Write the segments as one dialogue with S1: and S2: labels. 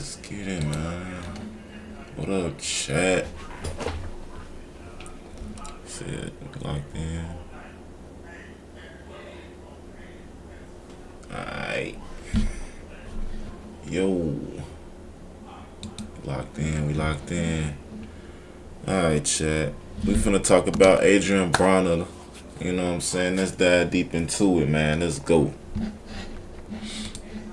S1: Let's get it, man. What up, chat? Shit, locked in. Alright. Yo. We locked in. Alright, chat. We finna talk about Adrian Broner. You know what I'm saying? Let's dive deep into it, man. Let's go.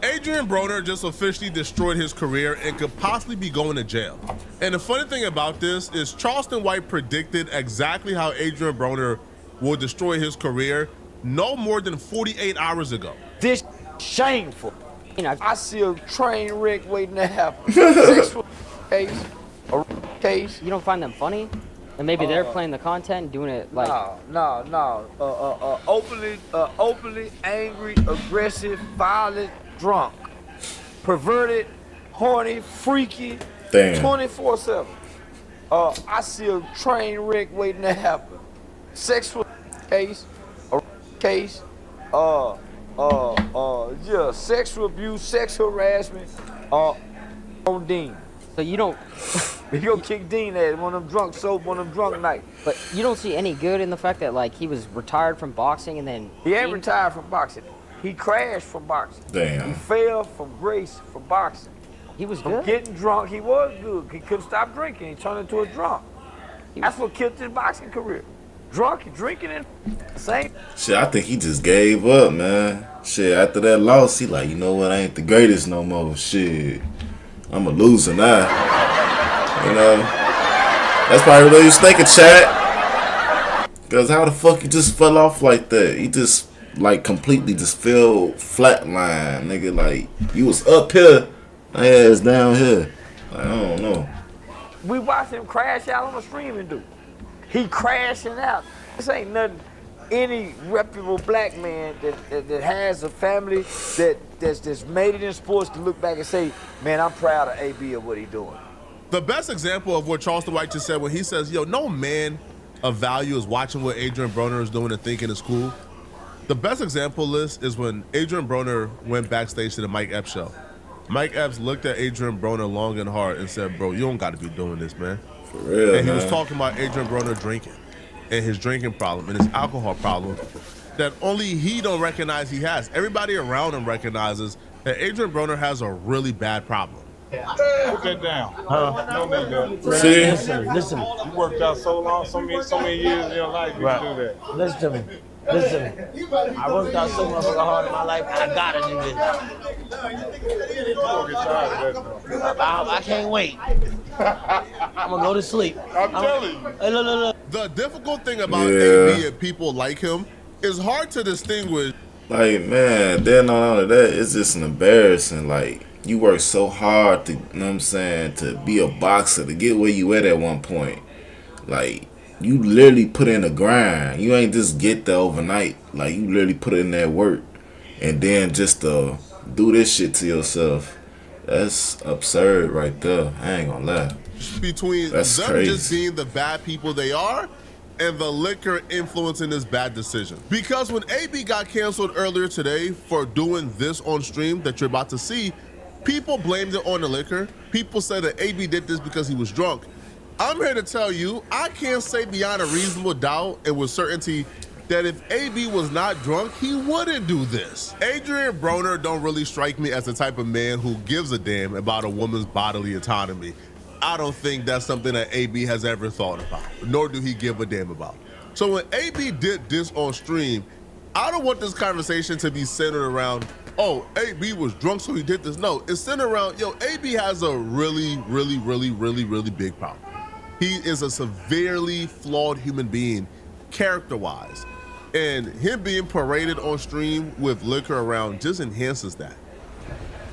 S2: Adrian Broner just officially destroyed his career and could possibly be going to jail. And the funny thing about this is Charleston White predicted exactly how Adrian Broner will destroy his career no more than 48 hours ago.
S3: This shameful. You know, I see a train wreck waiting to happen. Sexual case, a case.
S4: You don't find them funny? And maybe they're playing the content and doing it like...
S3: No. Openly angry, aggressive, violent, drunk, perverted, horny, freaky,
S1: Damn.
S3: 24/7. I see a train wreck waiting to happen. Sexual case, a case, sexual abuse, sex harassment, on Dean.
S4: So you don't...
S3: You go kick Dean at one of them drunk nights.
S4: But you don't see any good in the fact that like he was retired from boxing and then...
S3: He ain't retired from boxing. He crashed from boxing.
S1: Damn.
S3: He fell from grace from boxing.
S4: He was
S3: From
S4: good?
S3: getting drunk, he was good. He couldn't stop drinking. He turned into a drunk. That's what killed his boxing career. Drunk and drinking and same.
S1: Shit, I think he just gave up, man. Shit, after that loss, he like, you know what, I ain't the greatest no more. Shit, I'm a loser now. You know, that's probably what he was thinking, chat. Cause how the fuck he just fell off like that? He just like completely just fell flatline, nigga. Like you was up here, my ass down here. Like, I don't know.
S3: We watched him crash out on the streaming dude. He crashing out. This ain't nothing. Any reputable black man that has a family that's made it in sports to look back and say, man, I'm proud of AB of what he doing.
S2: The best example of what Charleston White just said when he says, yo, no man of value is watching what Adrian Broner is doing and thinking is cool. The best example is when Adrian Broner went backstage to the Mike Epps show. Mike Epps looked at Adrian Broner long and hard and said, bro, you don't got to be doing this, man.
S1: For real,
S2: and he
S1: man.
S2: was talking about Adrian Broner drinking and his drinking problem and his alcohol problem that only he don't recognize he has. Everybody around him recognizes that Adrian Broner has a really bad problem.
S5: Put that down. No need that.
S1: See?
S6: Listen.
S5: You worked out so long, so many years in your life, you can do that.
S6: Listen to me. I worked out so much hard in my life, I gotta do this.
S5: You gonna get tired of that, though.
S6: I can't wait. I'm gonna go to sleep.
S5: I'm telling you.
S6: Hey, look.
S2: The difficult thing about AB and people like him is hard to distinguish.
S1: Like, man, then on all of that, it's just an embarrassing. Like, you work so hard to, you know what I'm saying, to be a boxer, to get where you at one point. Like, you literally put in the grind. You ain't just get there overnight. Like, you literally put in that work. And then just to do this shit to yourself, that's absurd right there. I ain't gonna lie.
S2: Between
S1: That's
S2: them
S1: crazy.
S2: just being the bad people they are and the liquor influencing this bad decision. Because when AB got canceled earlier today for doing this on stream that you're about to see, people blamed it on the liquor. People said that AB did this because he was drunk. I'm here to tell you, I can't say beyond a reasonable doubt and with certainty that if AB was not drunk, he wouldn't do this. Adrian Broner don't really strike me as the type of man who gives a damn about a woman's bodily autonomy. I don't think that's something that AB has ever thought about, nor do he give a damn about. So when AB did this on stream, I don't want this conversation to be centered around, oh, AB was drunk, so he did this. No, it's centered around, yo, AB has a really big problem. He is a severely flawed human being, character-wise. And him being paraded on stream with liquor around just enhances that.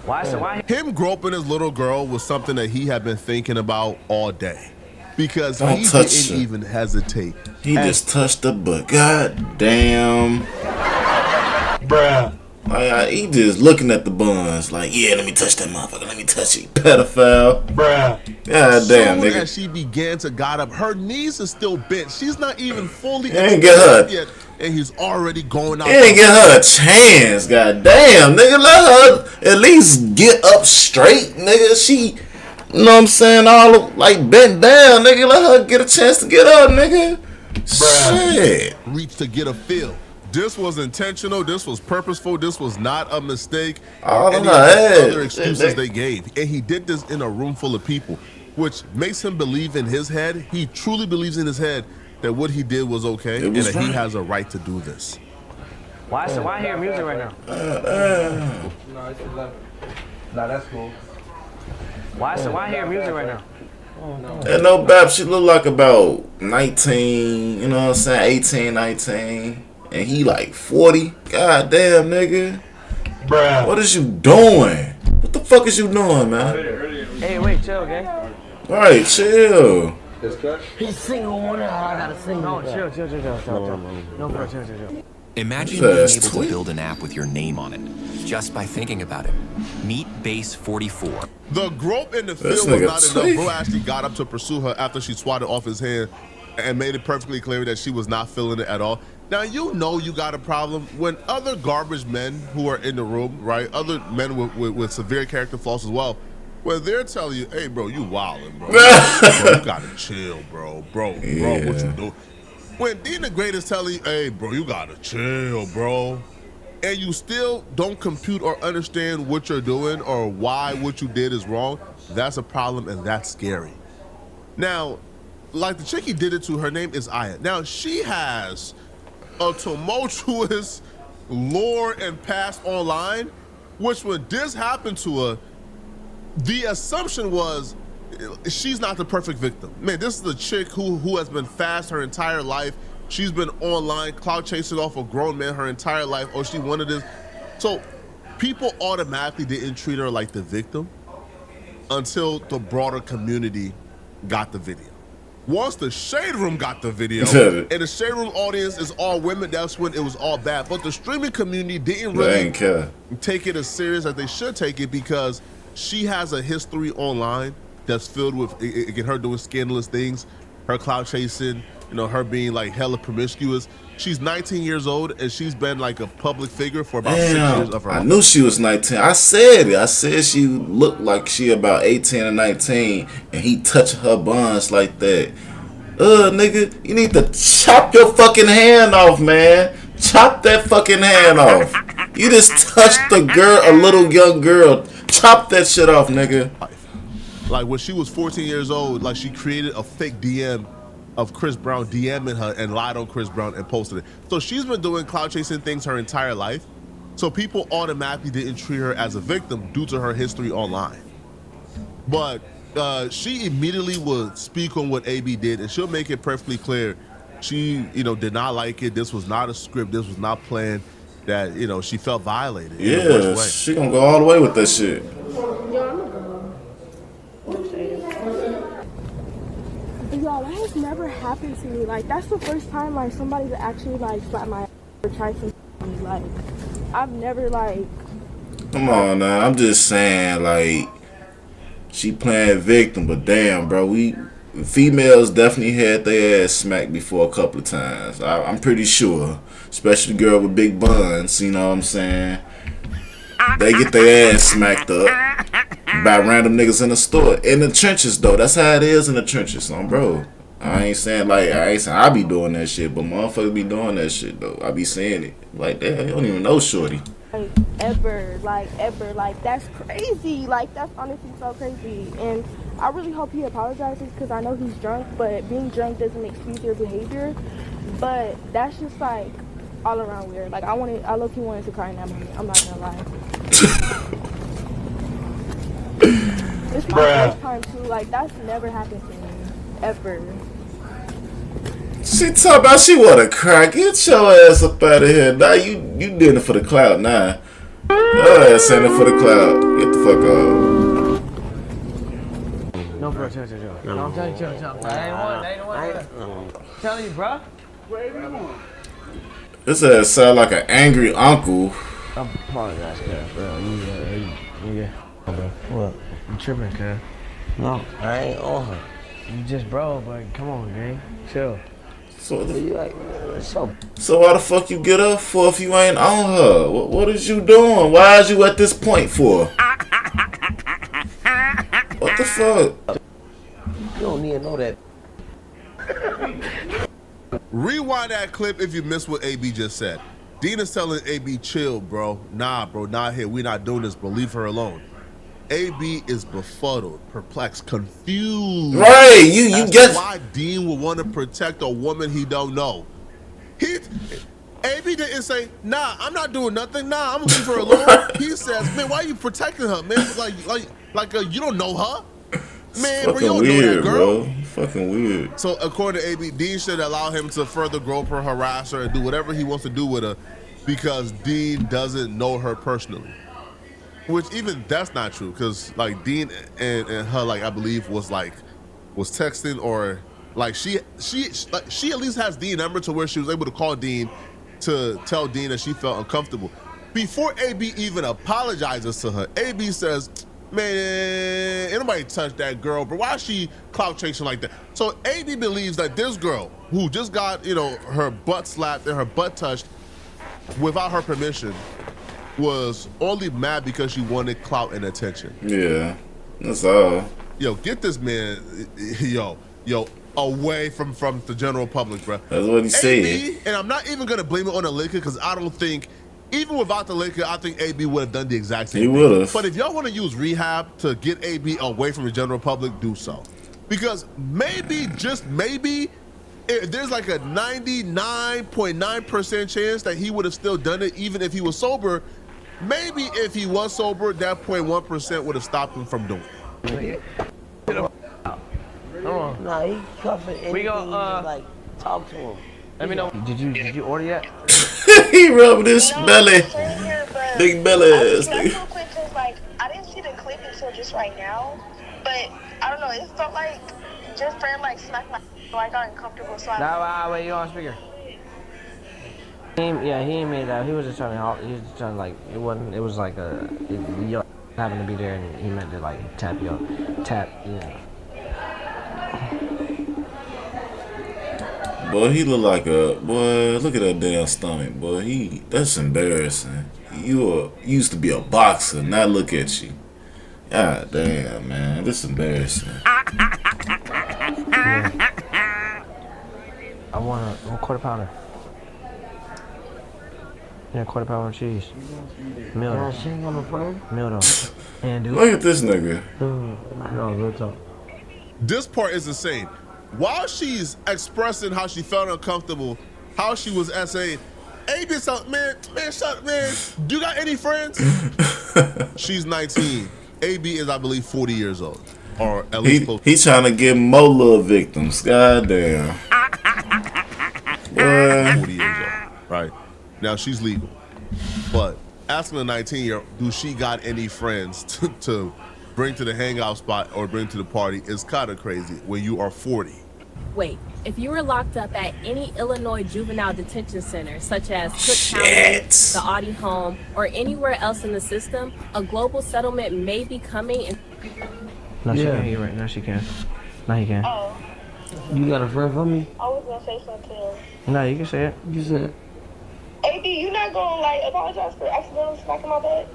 S3: Why?
S2: Him groping his little girl was something that he had been thinking about all day. Because
S1: Don't
S2: he
S1: touch
S2: didn't
S1: her.
S2: even hesitate.
S1: He just touched the butt. God damn.
S5: Bruh,
S1: Like, he just looking at the buns like, yeah, let me touch that motherfucker. Let me touch it. Pedophile.
S6: Bruh.
S1: God damn,
S2: Soon
S1: nigga.
S2: as she began to got up, her knees are still bent. She's not even fully
S1: ain't get her.
S2: yet, and he's already going out.
S1: He ain't get her a chance. God damn, nigga. Let her at least get up straight, nigga. She, you know what I'm saying, all like bent down, nigga. Let her get a chance to get up, nigga. Shit.
S2: Reach to get a feel. This was intentional. This was purposeful. This was not a mistake.
S1: All
S2: Any
S1: in
S2: of
S1: her
S2: the
S1: head.
S2: other excuses they gave, and he did this in a room full of people, which makes him believe in his head. He truly believes in his head that what he did was okay, and that he has a right to do this.
S6: Why I hear music right now?
S5: No, it's 11. Nah, that's cool.
S6: Why I hear music right now?
S1: And no bap, she look like about 19, you know what I'm saying, 18, 19. And he like 40. God damn, nigga.
S6: Bruh.
S1: What is you doing? What the fuck is you doing, man?
S6: Hey, wait, chill, gang.
S1: Alright, chill.
S6: He's single one. I gotta sing. No, chill. No, bro, chill.
S7: Imagine being
S1: Fast
S7: able
S1: tweet.
S7: to build an app with your name on it, just by thinking about it. Meet Base 44.
S2: The grope in the
S1: This
S2: field was
S1: nigga
S2: not
S1: tweak.
S2: enough. Bro actually got up to pursue her after she swatted off his hand and made it perfectly clear that she was not feeling it at all. Now, you know you got a problem when other garbage men who are in the room, right, other men with severe character flaws as well, when they're telling you, hey, bro, you wildin', bro. You gotta chill, bro, what you do? When Dina Great is telling you, hey, bro, you gotta chill, bro, and you still don't compute or understand what you're doing or why what you did is wrong, that's a problem and that's scary. Now, like the chick he did it to, her name is Aya. Now, she has a tumultuous lore and past online, which when this happened to her, the assumption was she's not the perfect victim. Man, this is a chick who has been fast her entire life. She's been online, clout chasing off a grown man her entire life. Oh, she wanted this. So people automatically didn't treat her like the victim until the broader community got the video. Once the Shade Room got the video, and the Shade Room audience is all women, that's when it was all bad. But the streaming community didn't really take it as serious as they should take it, because she has a history online that's filled with, again, her doing scandalous things, her clout chasing, you know, her being like hella promiscuous. She's 19 years old and she's been like a public figure for about 6 years of her life.
S1: I knew she was 19. I said it. I said she looked like she about 18 or 19, and he touching her buns like that. Nigga, you need to chop your fucking hand off, man. Chop that fucking hand off. You just touched a girl, a little young girl. Chop that shit off, nigga.
S2: Like when she was 14 years old, like she created a fake DM of Chris Brown DMing her and lied on Chris Brown and posted it. So she's been doing clout chasing things her entire life. So people automatically didn't treat her as a victim due to her history online. But she immediately would speak on what AB did, and she'll make it perfectly clear. She, you know, did not like it. This was not a script. This was not planned. That, you know, she felt violated.
S1: Yeah, she gonna go all the way with that shit.
S8: Y'all, that has never happened to me. Like, that's the first time, like, somebody's actually, like, slapped my ass or tried to me. Like, I've never, like...
S1: Come on now, I'm just saying, like, she playing victim, but damn, bro, females definitely had their ass smacked before a couple of times. I'm pretty sure, especially the girl with big buns, you know what I'm saying? They get their ass smacked up by random niggas in the store. In the trenches, though. That's how it is in the trenches, bro. I ain't saying I be doing that shit, but motherfuckers be doing that shit, though. I be seeing it. Like, damn, you don't even know shorty.
S8: Ever. Like, that's crazy. Like, that's honestly so crazy. And I really hope he apologizes, because I know he's drunk, but being drunk doesn't excuse your behavior. But that's just, like, all around weird. Like, I low-key wanted to cry in that moment. I'm not gonna lie. It's my first time, too. Like, that's never happened to me. Ever.
S1: She talk about she wanna cry. Get your ass up out of here. Now you did it for the clout now. Your ass in it for the clout. Get the fuck off.
S6: No, bro, chill. No, I'm telling you, chill. I ain't want. Telling you, bro.
S1: This ass sound like an angry uncle
S6: I apologize, cuz, bro. Yeah. Bro. What?
S5: You tripping, cuz.
S6: No, I ain't on her.
S5: You just bro, but come on, gang. Chill.
S1: So,
S6: You like, so
S1: so why the fuck you get up for if you ain't on her? What is you doing? Why is you at this point for? What the fuck?
S6: you don't need to know that.
S2: Rewind that clip if you missed what AB just said. Dean is telling AB, chill, bro. Nah, bro, not here. We're not doing this, bro. Leave her alone. AB is befuddled, perplexed, confused.
S1: Right, you get
S2: why Dean would want to protect a woman he don't know. AB didn't say, nah, I'm not doing nothing. Nah, I'm gonna leave her alone. He says, man, why are you protecting her, man? Like you don't know her. Man, bro, you don't know that girl.
S1: Bro. Fucking weird.
S2: So according to AB, Dean should allow him to further grope her, harass her, and do whatever he wants to do with her because Dean doesn't know her personally. Which even that's not true, because like Dean and her, like I believe was texting, or like she at least has Dean number to where she was able to call Dean to tell Dean that she felt uncomfortable. Before AB even apologizes to her, AB says, man, ain't nobody touched that girl, but why is she clout chasing like that? So AB believes that this girl who just got, her butt slapped and her butt touched without her permission was only mad because she wanted clout and attention.
S1: Yeah, that's all.
S2: Yo, get this man, yo, away from the general public, bro.
S1: That's what he said.
S2: And I'm not even gonna blame it on the liquor, because I don't think, even without the liquor, I think AB would have done the exact same thing.
S1: He would have.
S2: But if y'all want to use rehab to get AB away from the general public, do so. Because maybe, just maybe, there's like a 99.9% chance that he would have still done it even if he was sober. Maybe if he was sober, that 0.1% would have stopped him from doing it.
S6: Nah, he cuffing anything.
S5: We go,
S6: like, talk to him.
S5: Let me know. Did you order yet?
S1: He rubbed his belly.
S9: Here,
S1: Big belly ass.
S9: real quick, cause like I didn't see the clip until just right now, but I don't know. It felt like your friend like smacked my. So I got uncomfortable. So
S5: Wait, you on speaker? He ain't made that. He was just trying to. He was just trying to like. It wasn't. It was like you happened to be there, and he meant to like tap. Yeah.
S1: Boy, he look like a boy. Look at that damn stomach, boy. That's embarrassing. You used to be a boxer. Now look at you. God damn, man, this is embarrassing.
S5: I want a quarter pounder. Yeah, quarter pounder of cheese. Meal.
S6: She ain't gonna play.
S5: Meal though. And dude.
S1: Look at this nigga.
S6: No, real talk.
S2: This part is insane. While she's expressing how she felt uncomfortable, how she was essaying, AB said, man, shut up, man. Do you got any friends? She's 19. AB is, I believe, 40 years old. Or at least
S1: he's trying to get more little victims. God damn.
S2: 40 years old. Right. Now she's legal. But asking a 19-year-old, do she got any friends to bring to the hangout spot or bring to the party is kind of crazy when you are 40.
S10: Wait, if you were locked up at any Illinois juvenile detention center, such as Cook County, the Audi Home, or anywhere else in the system, a global settlement may be coming. And
S5: no, she can't. You're right. No, she can. No, he can.
S9: Oh.
S6: You got a friend for me?
S9: I was gonna say something.
S5: No, you can say it.
S6: You said it.
S9: AB, you not gonna like apologize for accidentally smacking my butt?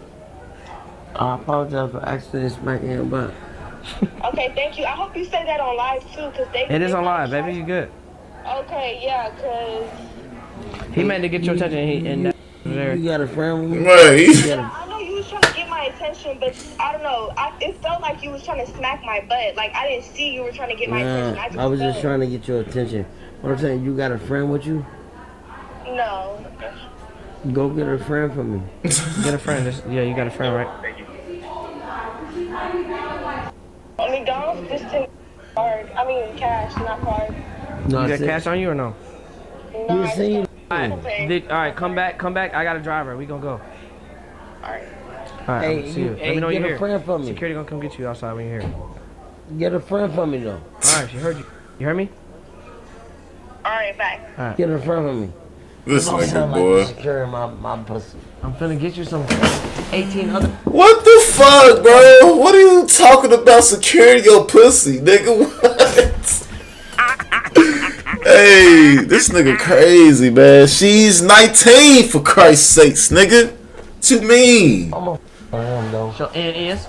S6: I apologize for accidentally smacking your butt.
S9: Okay, thank you. I hope you say that on live too, cause
S5: It is on live, baby. You good?
S9: Okay, yeah, cause
S5: he meant to get your attention.
S6: You got a friend with me?
S1: Right.
S9: I know you was trying to get my attention, but I don't know. It felt like you was trying to smack my butt. Like I didn't see you were trying to get my attention.
S6: I was just trying to get your attention. What I'm saying, you got a friend with you?
S9: No.
S6: Go get a friend for me.
S5: Get a friend. Yeah, you got a friend, right?
S9: McDonald's just take card. I mean cash, not card.
S6: No,
S5: you got cash on you or no?
S9: No,
S5: Alright, come back. I got a driver. We gonna go.
S9: Alright.
S5: Alright, see you. Let me know
S6: get
S5: you're
S6: a
S5: here.
S6: friend for me.
S5: Security gonna come get you outside when you're here.
S6: Get a friend for me though.
S5: Alright, she heard you. You heard me?
S9: Alright, bye.
S5: Alright.
S6: Get a friend for me.
S1: This
S6: Don't
S1: nigga,
S6: sound like
S1: boy.
S6: you securing my pussy.
S5: I'm finna get you some 18 other.
S1: What the fuck, bro? What are you talking about securing your pussy, nigga? What? Hey, this nigga crazy, man. She's 19, for Christ's sakes, nigga. What you mean?
S6: I'm a him though.
S5: So and is.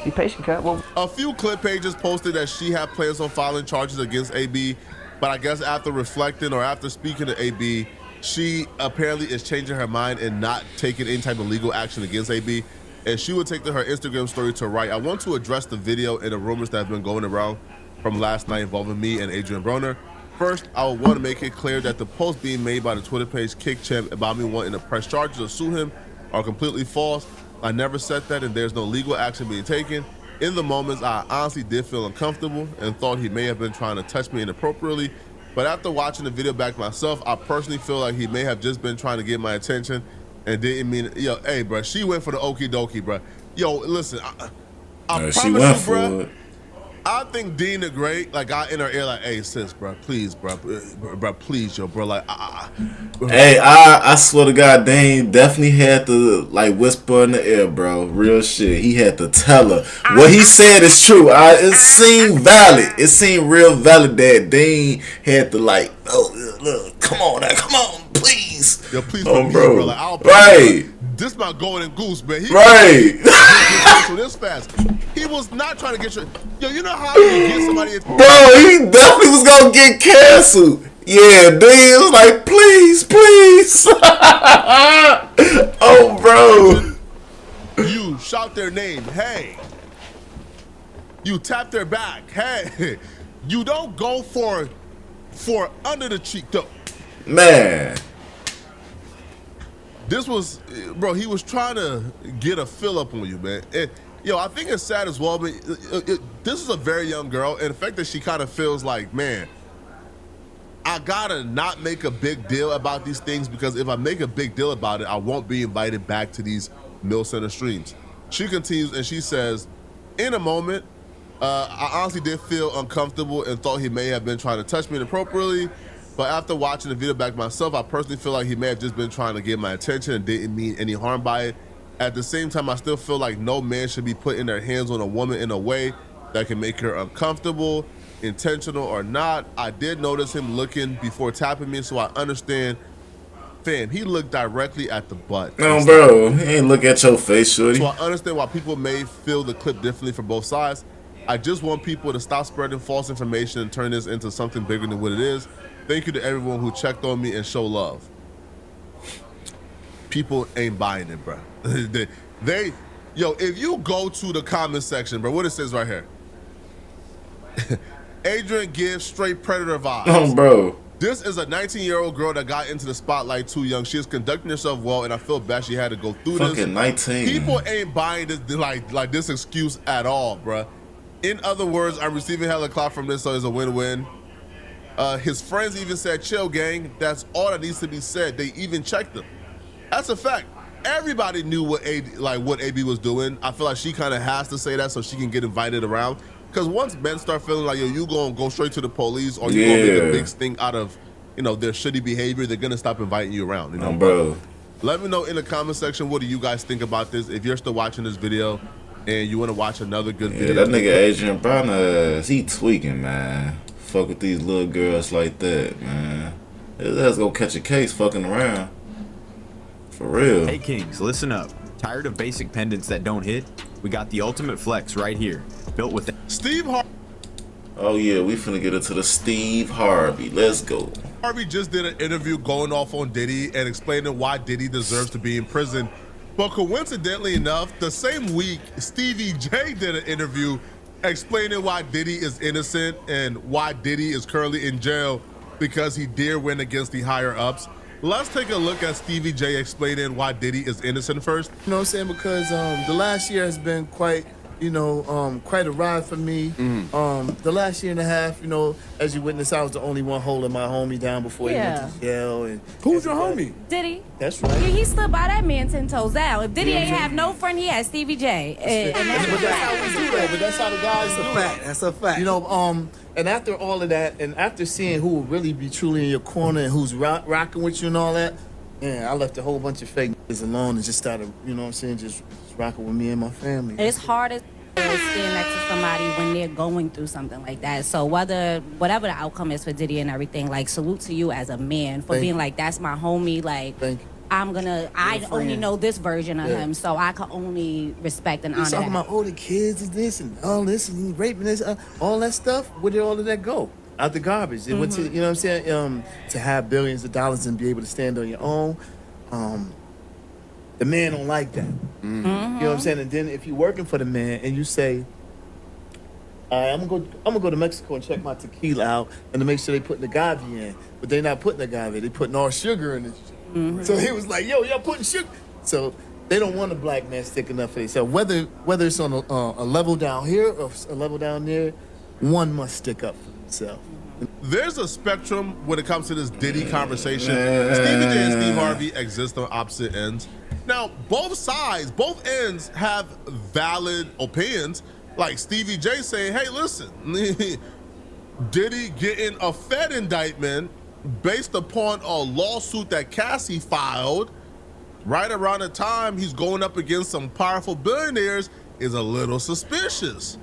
S5: Be patient, cut. Well,
S2: A few clip pages posted that she had plans on filing charges against AB, but I guess after reflecting or after speaking to AB, she apparently is changing her mind and not taking any type of legal action against AB. And she would take to her Instagram story to write, I want to address the video and the rumors that have been going around from last night involving me and Adrian Broner. First, I would want to make it clear that the post being made by the Twitter page Kick Champ about me wanting to press charges or sue him are completely false. I never said that, and there's no legal action being taken. In the moments, I honestly did feel uncomfortable and thought he may have been trying to touch me inappropriately. But after watching the video back myself, I personally feel like he may have just been trying to get my attention and didn't mean it. Yo, hey, bro, she went for the okie dokie, bro. Yo, listen, I promise
S1: she went
S2: you,
S1: for
S2: bro.
S1: it.
S2: I think Dean the Great, like, got in her ear, like, hey, sis, bro, please, bro, please, yo, bro, like,
S1: Hey, I swear to God, Dane definitely had to, like, whisper in the ear, bro. Real shit. He had to tell her. What he said is true. It seemed valid. It seemed real valid that Dane had to, like, oh, look, come on now, come on, please.
S2: Yo, please,
S1: oh, bro.
S2: Like, I'll
S1: right.
S2: This my golden goose, man. He
S1: right.
S2: So this fast. He was not trying to get you. Yo, you know how you get somebody?
S1: Bro, he definitely was gonna get canceled. Yeah, Dean was like, please, please. Oh, bro.
S2: You shout their name, hey. You tap their back, hey. You don't go for under the cheek, though.
S1: Man.
S2: This was, bro, he was trying to get a fill up on you, man. Yo, I think it's sad as well, but this is a very young girl, and the fact that she kind of feels like, man, I gotta not make a big deal about these things, because if I make a big deal about it, I won't be invited back to these Mill Center streams. She continues and she says, in a moment, I honestly did feel uncomfortable and thought he may have been trying to touch me inappropriately. But after watching the video back myself, I personally feel like he may have just been trying to get my attention and didn't mean any harm by it. At the same time, I still feel like no man should be putting their hands on a woman in a way that can make her uncomfortable, intentional or not. I did notice him looking before tapping me, so I understand. Fam, he looked directly at the butt.
S1: No, bro, he ain't look at your face, shorty.
S2: So I understand why people may feel the clip differently from both sides. I just want people to stop spreading false information and turn this into something bigger than what it is. Thank you to everyone who checked on me and show love. People ain't buying it, bro. Yo, if you go to the comment section, bro, what it says right here. Adrian gives straight predator vibes.
S1: Oh, bro.
S2: This is a 19-year-old girl that got into the spotlight too young. She is conducting herself well, and I feel bad she had to go through this.
S1: Fucking 19.
S2: People ain't buying this like this excuse at all, bro. In other words, I'm receiving hella clout from this, so it's a win-win. His friends even said, chill, gang. That's all that needs to be said. They even checked him. That's a fact. Everybody knew what AB was doing. I feel like she kind of has to say that so she can get invited around. Because once men start feeling like, yo, you gonna go straight to the police or you gonna make a big stink out of, their shitty behavior, they're gonna stop inviting you around.
S1: Bro.
S2: Let me know in the comment section, what do you guys think about this? If you're still watching this video and you want to watch another good video.
S1: That nigga Adrian Broner, he tweaking, man. Fuck with these little girls like that, man. Let's go catch a case fucking around. For real.
S11: Hey Kings, listen up. Tired of basic pendants that don't hit? We got the ultimate flex right here. Built with
S2: Steve Harvey.
S1: Oh yeah, we finna get into the Steve Harvey. Let's go.
S2: Harvey just did an interview going off on Diddy and explaining why Diddy deserves to be in prison. But coincidentally enough, the same week, Stevie J did an interview explaining why Diddy is innocent and why Diddy is currently in jail because he dare win against the higher ups. Let's take a look at Stevie J explaining why Diddy is innocent first.
S12: You know what I'm saying? Because the last year has been quite quite a ride for me. The last year and a half, as you witnessed, I was the only one holding my homie down before he went to jail. And
S13: who's your homie?
S14: Diddy.
S12: That's right.
S14: He stood by that man 10 toes down. If Diddy ain't have no friend, he had Stevie J.
S12: But that's how we do that. But that's how the guys do it.
S13: That's a fact.
S12: And after all of that, and after seeing who will really be truly in your corner and who's rocking with you and all that, I left a whole bunch of fake niggas alone and just started, just rocking with me and my family.
S14: It's hard as stand next to somebody when they're going through something like that. So whatever the outcome is for Diddy and everything, like, salute to you as a man for being like, that's my homie. Like,
S12: thank you.
S14: I only know this version of him, so I can only respect and honor
S12: He's talking
S14: that.
S12: about, the kids and this and all this and he raping this, all that stuff. Where did all of that go? Out the garbage. It went to, you know what I'm saying? To have billions of dollars and be able to stand on your own. The man don't like that. You know what I'm saying? And then if you're working for the man and you say, all right, I'm gonna go to Mexico and check my tequila out and to make sure they putting the agave in, but they're not putting the agave, they putting all sugar in it. So he was like, yo, y'all putting sugar. So they don't want a black man sticking up for themselves. Whether it's on a level down here or a level down there, one must stick up for himself.
S2: There's a spectrum when it comes to this Diddy conversation. Stevie J and Steve Harvey exist on opposite ends. Now, both ends have valid opinions. Like Stevie J saying, hey, listen, Diddy getting a Fed indictment based upon a lawsuit that Cassie filed right around the time he's going up against some powerful billionaires is a little suspicious.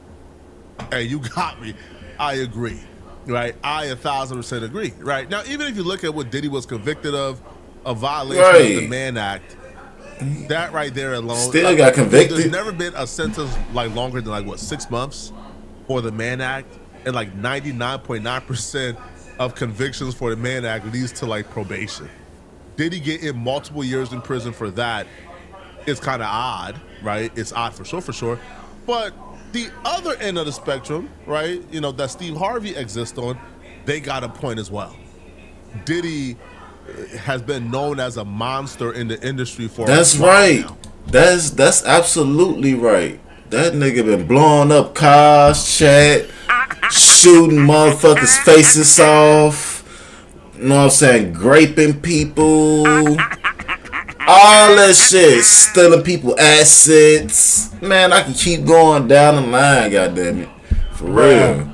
S2: Hey, you got me. I agree. Right? I 1,000% agree. Right? Now, even if you look at what Diddy was convicted of, a violation of the Mann Act, that right there alone.
S1: Still got convicted.
S2: There's never been a sentence longer than 6 months for the Mann Act, and 99.9% of convictions for the Mann Act leads to probation. Diddy getting multiple years in prison for that is kind of odd, right? It's odd for sure. But the other end of the spectrum, right, that Steve Harvey exists on, they got a point as well. Diddy has been known as a monster in the industry for
S1: That's right. That's absolutely right. That nigga been blowing up cars, chat, shooting motherfuckers' faces off. You know what I'm saying? Graping people. All that shit. Stealing people assets. Man, I can keep going down the line, goddammit. For real.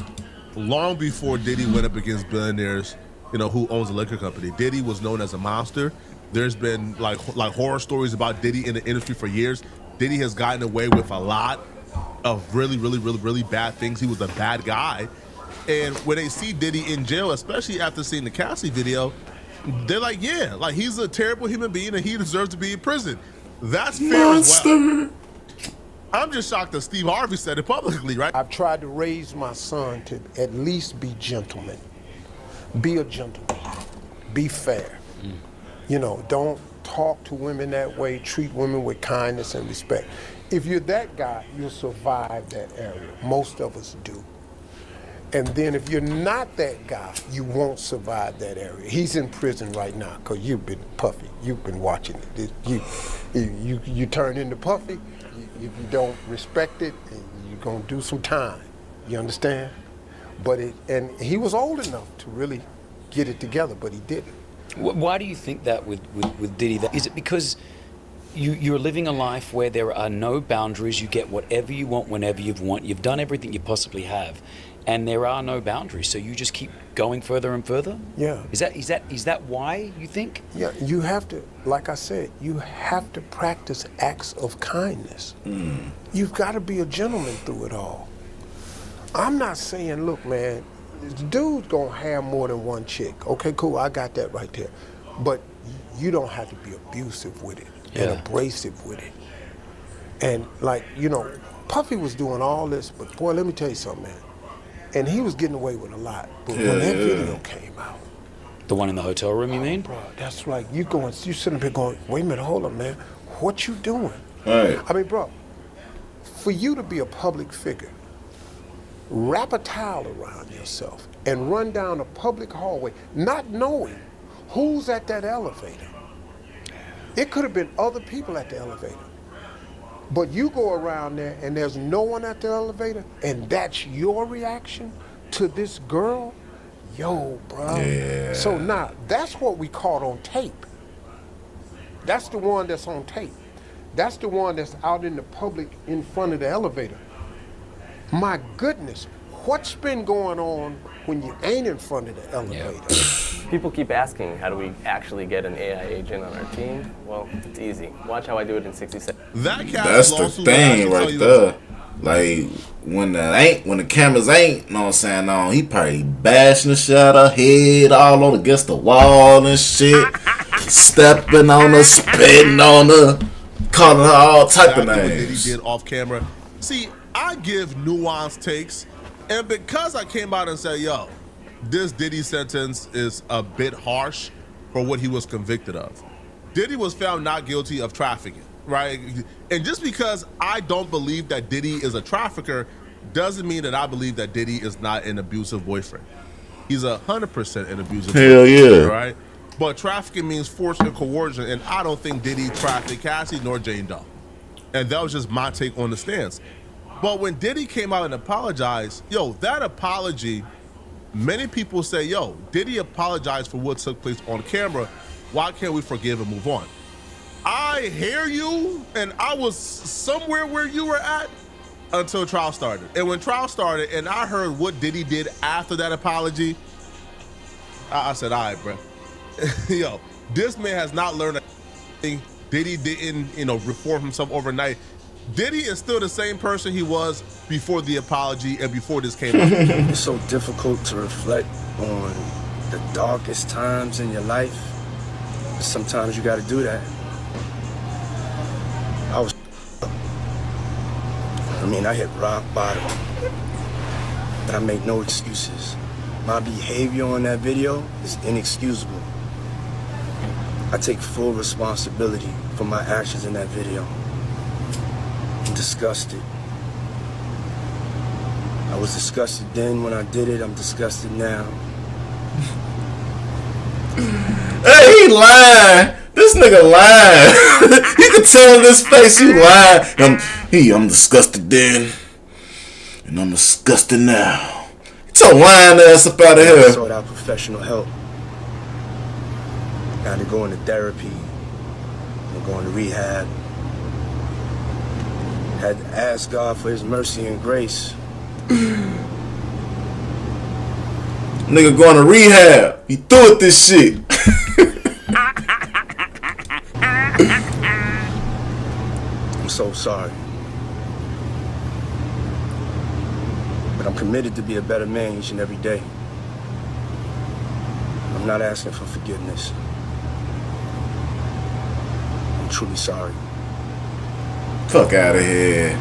S2: Long before Diddy went up against billionaires, who owns a liquor company, Diddy was known as a monster. There's been like horror stories about Diddy in the industry for years. Diddy has gotten away with a lot of really bad things. He was a bad guy. And when they see Diddy in jail, especially after seeing the Cassie video, they're like, he's a terrible human being and he deserves to be in prison. That's fair as well. I'm just shocked that Steve Harvey said it publicly, right?
S15: I've tried to raise my son to at least be gentleman. Be a gentleman. Be fair. Don't talk to women that way. Treat women with kindness and respect. If you're that guy, you'll survive that area. Most of us do. And then if you're not that guy, you won't survive that area. He's in prison right now because you've been Puffy. You've been watching it. You turn into Puffy. If you don't respect it, you're gonna do some time. You understand? And he was old enough to really get it together, but he didn't.
S16: Why do you think that with Diddy? Is it because you're living a life where there are no boundaries? You get whatever you want whenever you want. You've done everything you possibly have, and there are no boundaries. So you just keep going further and further.
S15: Yeah.
S16: Is that why you think?
S15: Yeah. You have to, like I said, you have to practice acts of kindness. You've got to be a gentleman through it all. I'm not saying, look, man, this dude's gonna have more than one chick. Okay, cool, I got that right there. But you don't have to be abusive with it and abrasive with it. And Puffy was doing all this, but boy, let me tell you something, man. And he was getting away with a lot. But when that video came out.
S16: The one in the hotel room, you mean?
S15: Bro, that's like, you sitting up here going, wait a minute, hold up, man. What you doing?
S1: Right.
S15: I mean, bro, for you to be a public figure, wrap a towel around yourself and run down a public hallway, not knowing who's at that elevator. It could have been other people at the elevator. But you go around there and there's no one at the elevator, and that's your reaction to this girl? Yo, bro.
S1: Yeah.
S15: So now, that's what we caught on tape. That's the one that's on tape. That's the one that's out in the public in front of the elevator. My goodness, what's been going on when you ain't in front of the elevator?
S13: People keep asking, how do we actually get an AI agent on our team? Well, it's easy. Watch how I do it in 60 seconds.
S1: That's the thing right there. Like when the cameras ain't, you know what I'm saying, on, he probably bashing the shit out of her head all on against the wall and shit, stepping on her, spitting on her, calling her all type of names.
S2: What Diddy did off camera. See, I give nuanced takes, and because I came out and said, yo, this Diddy sentence is a bit harsh for what he was convicted of. Diddy was found not guilty of trafficking, right? And just because I don't believe that Diddy is a trafficker doesn't mean that I believe that Diddy is not an abusive boyfriend. He's 100% an abusive
S1: Hell
S2: boyfriend,
S1: yeah.
S2: right? But trafficking means force and coercion, and I don't think Diddy trafficked Cassie nor Jane Doe. And that was just my take on the stance. But when Diddy came out and apologized, yo, that apology, many people say, yo, Diddy apologized for what took place on camera. Why can't we forgive and move on? I hear you, and I was somewhere where you were at until trial started. And when trial started and I heard what Diddy did after that apology, I said, all right, bro. Yo, this man has not learned anything. Diddy didn't, reform himself overnight. Diddy is still the same person he was before the apology and before this came out.
S17: It's so difficult to reflect on the darkest times in your life. Sometimes you gotta do that. I hit rock bottom, but I make no excuses. My behavior on that video is inexcusable. I take full responsibility for my actions in that video. I'm disgusted. I was disgusted then when I did it. I'm disgusted now.
S1: Hey, he lying. This nigga lying. You can tell in his face he lying. I'm disgusted then, and I'm disgusted now. Get your lying ass up out of here.
S17: I sought out professional help. Got to go into therapy. I'm going to rehab. Had to ask God for His mercy and grace.
S1: Nigga going to rehab. He threw at this shit.
S17: I'm so sorry. But I'm committed to be a better man each and every day. I'm not asking for forgiveness. I'm truly sorry.
S1: Fuck out of here.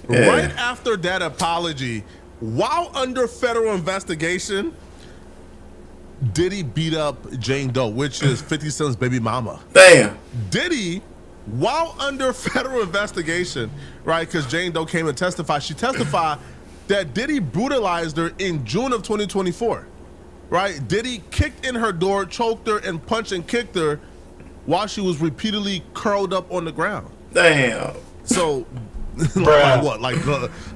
S1: Yeah.
S2: Right after that apology, while under federal investigation, Diddy beat up Jane Doe, which is 50 Cent's baby mama.
S1: Damn.
S2: Diddy, while under federal investigation, right, because Jane Doe came and testified, she testified that Diddy brutalized her in June of 2024, right? Diddy kicked in her door, choked her, and punched and kicked her while she was repeatedly curled up on the ground.
S1: Damn.
S2: So, like what?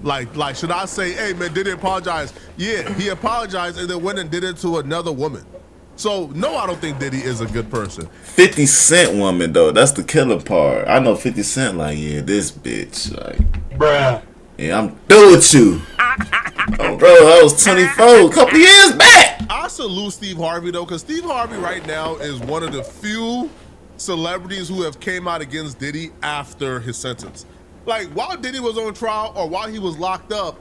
S2: Like, should I say, hey man, Diddy apologize? Yeah, he apologized and then went and did it to another woman. So, no, I don't think Diddy is a good person.
S1: 50 Cent woman, though. That's the killer part. I know 50 Cent like, yeah, this bitch. Like, yeah, I'm through with you. Oh, bro, I was 24 a couple years back.
S2: I salute Steve Harvey, though, because Steve Harvey right now is one of the few celebrities who have came out against Diddy after his sentence. Like, while Diddy was on trial or while he was locked up,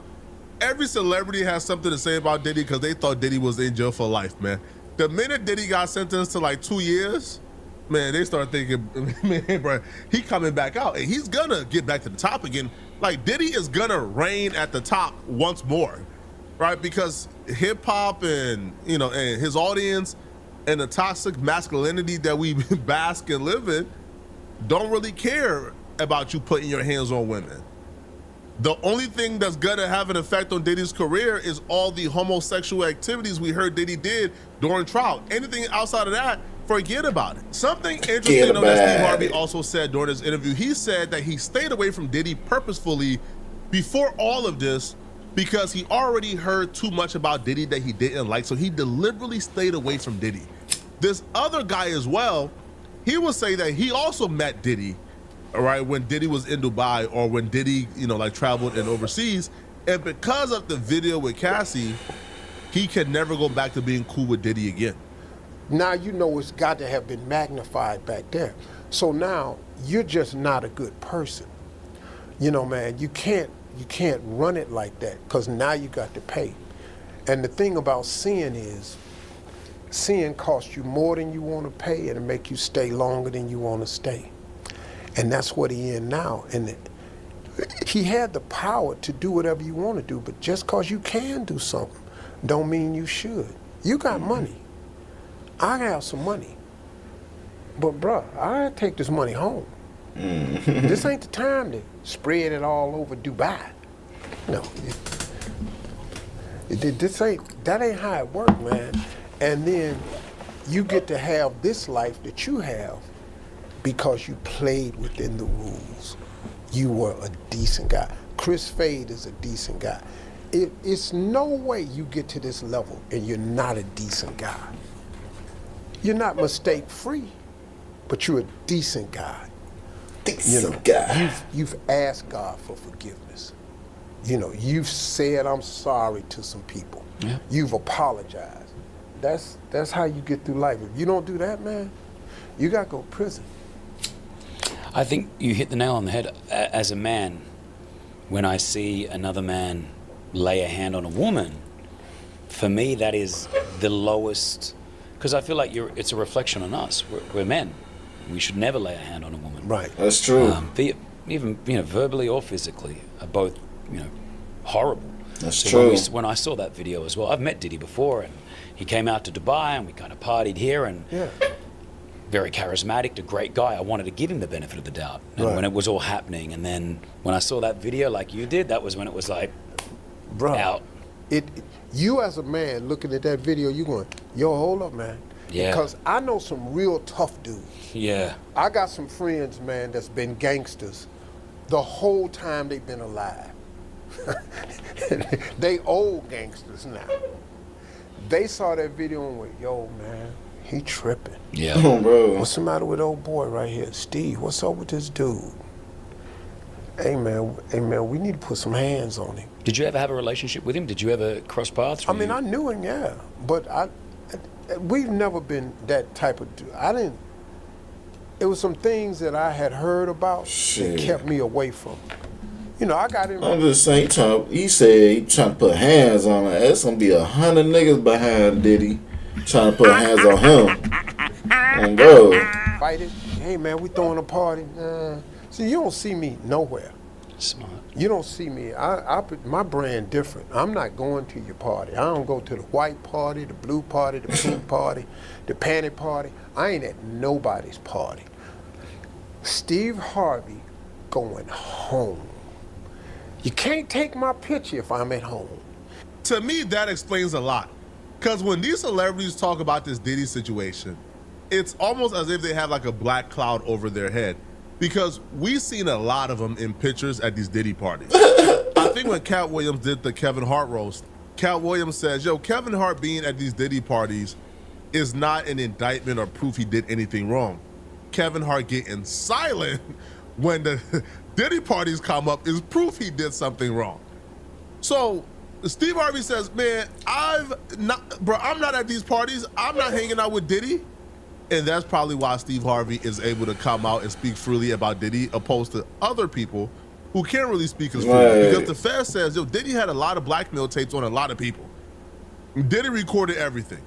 S2: every celebrity has something to say about Diddy because they thought Diddy was in jail for life, man. The minute Diddy got sentenced to like 2 years, man, they start thinking, man, bro, he coming back out and he's gonna get back to the top again. Like, Diddy is gonna reign at the top once more, right? Because hip hop and, and his audience and the toxic masculinity that we bask and live in don't really care about you putting your hands on women. The only thing that's gonna have an effect on Diddy's career is all the homosexual activities we heard Diddy did during trial. Anything outside of that, forget about it. Something interesting though that Steve Harvey also said during his interview, he said that he stayed away from Diddy purposefully before all of this because he already heard too much about Diddy that he didn't like, so he deliberately stayed away from Diddy. This other guy as well, he will say that he also met Diddy, all right, when Diddy was in Dubai or when Diddy, you know, like traveled and overseas, and because of the video with Cassie, he can never go back to being cool with Diddy again.
S15: Now you know it's got to have been magnified back there. So now you're just not a good person. You know, man, you can't run it like that because now you got to pay. And the thing about sin is, sin costs you more than you want to pay and it make you stay longer than you want to stay. And that's what he in now. And he had the power to do whatever you want to do, but just because you can do something don't mean you should. You got money. I have some money. But bruh, I take this money home. This ain't the time to spread it all over Dubai. No. That ain't how it works, man. And then you get to have this life that you have because you played within the rules. You were a decent guy. Chris Fade is a decent guy. It's no way you get to this level and you're not a decent guy. You're not mistake-free, but you're a decent guy.
S1: Decent guy.
S15: You've asked God for forgiveness. You know, you've said I'm sorry to some people.
S16: Yeah.
S15: You've apologized. That's how you get through life. If you don't do that, man, you got to go to prison.
S16: I think you hit the nail on the head. As a man, when I see another man lay a hand on a woman, for me that is the lowest, because I feel like it's a reflection on us. We're men. We should never lay a hand on a woman.
S15: Right.
S1: That's true.
S16: Even verbally or physically are both horrible.
S1: That's true.
S16: When I saw that video as well, I've met Diddy before, and he came out to Dubai, and we kind of partied here, and very charismatic, a great guy. I wanted to give him the benefit of the doubt, and when it was all happening, and then when I saw that video, like you did, that was when it was like, out.
S15: You as a man looking at that video, you going, yo, hold up, man.
S16: Yeah.
S15: Because I know some real tough dudes.
S16: Yeah.
S15: I got some friends, man, that's been gangsters the whole time they've been alive. They old gangsters now. They saw that video and went, yo, man, he tripping.
S16: Yeah.
S1: Oh, bro.
S15: What's the matter with old boy right here? Steve, what's up with this dude? Hey, man, we need to put some hands on him.
S16: Did you ever have a relationship with him? Did you ever cross paths?
S15: I mean, I knew him, yeah. But we've never been that type of dude. It was some things that I had heard about that kept me away from. You know, I got him.
S1: I'm just saying, he said he trying to put hands on her. It's going to be 100 niggas behind Diddy trying to put hands on him. And bro.
S15: Fight it. Hey, man, we throwing a party. See, you don't see me nowhere.
S16: Smart.
S15: You don't see me. My brand different. I'm not going to your party. I don't go to the white party, the blue party, the pink party, the panty party. I ain't at nobody's party. Steve Harvey going home. You can't take my picture if I'm at home.
S2: To me, that explains a lot. Because when these celebrities talk about this Diddy situation, it's almost as if they have like a black cloud over their head. Because we've seen a lot of them in pictures at these Diddy parties. I think when Cat Williams did the Kevin Hart roast, Cat Williams says, yo, Kevin Hart being at these Diddy parties is not an indictment or proof he did anything wrong. Kevin Hart getting silent when the Diddy parties come up is proof he did something wrong. So Steve Harvey says, man, I'm not at these parties. I'm not hanging out with Diddy. And that's probably why Steve Harvey is able to come out and speak freely about Diddy, opposed to other people who can't really speak as freely. Because the Fed says, yo, Diddy had a lot of blackmail tapes on a lot of people. Diddy recorded everything.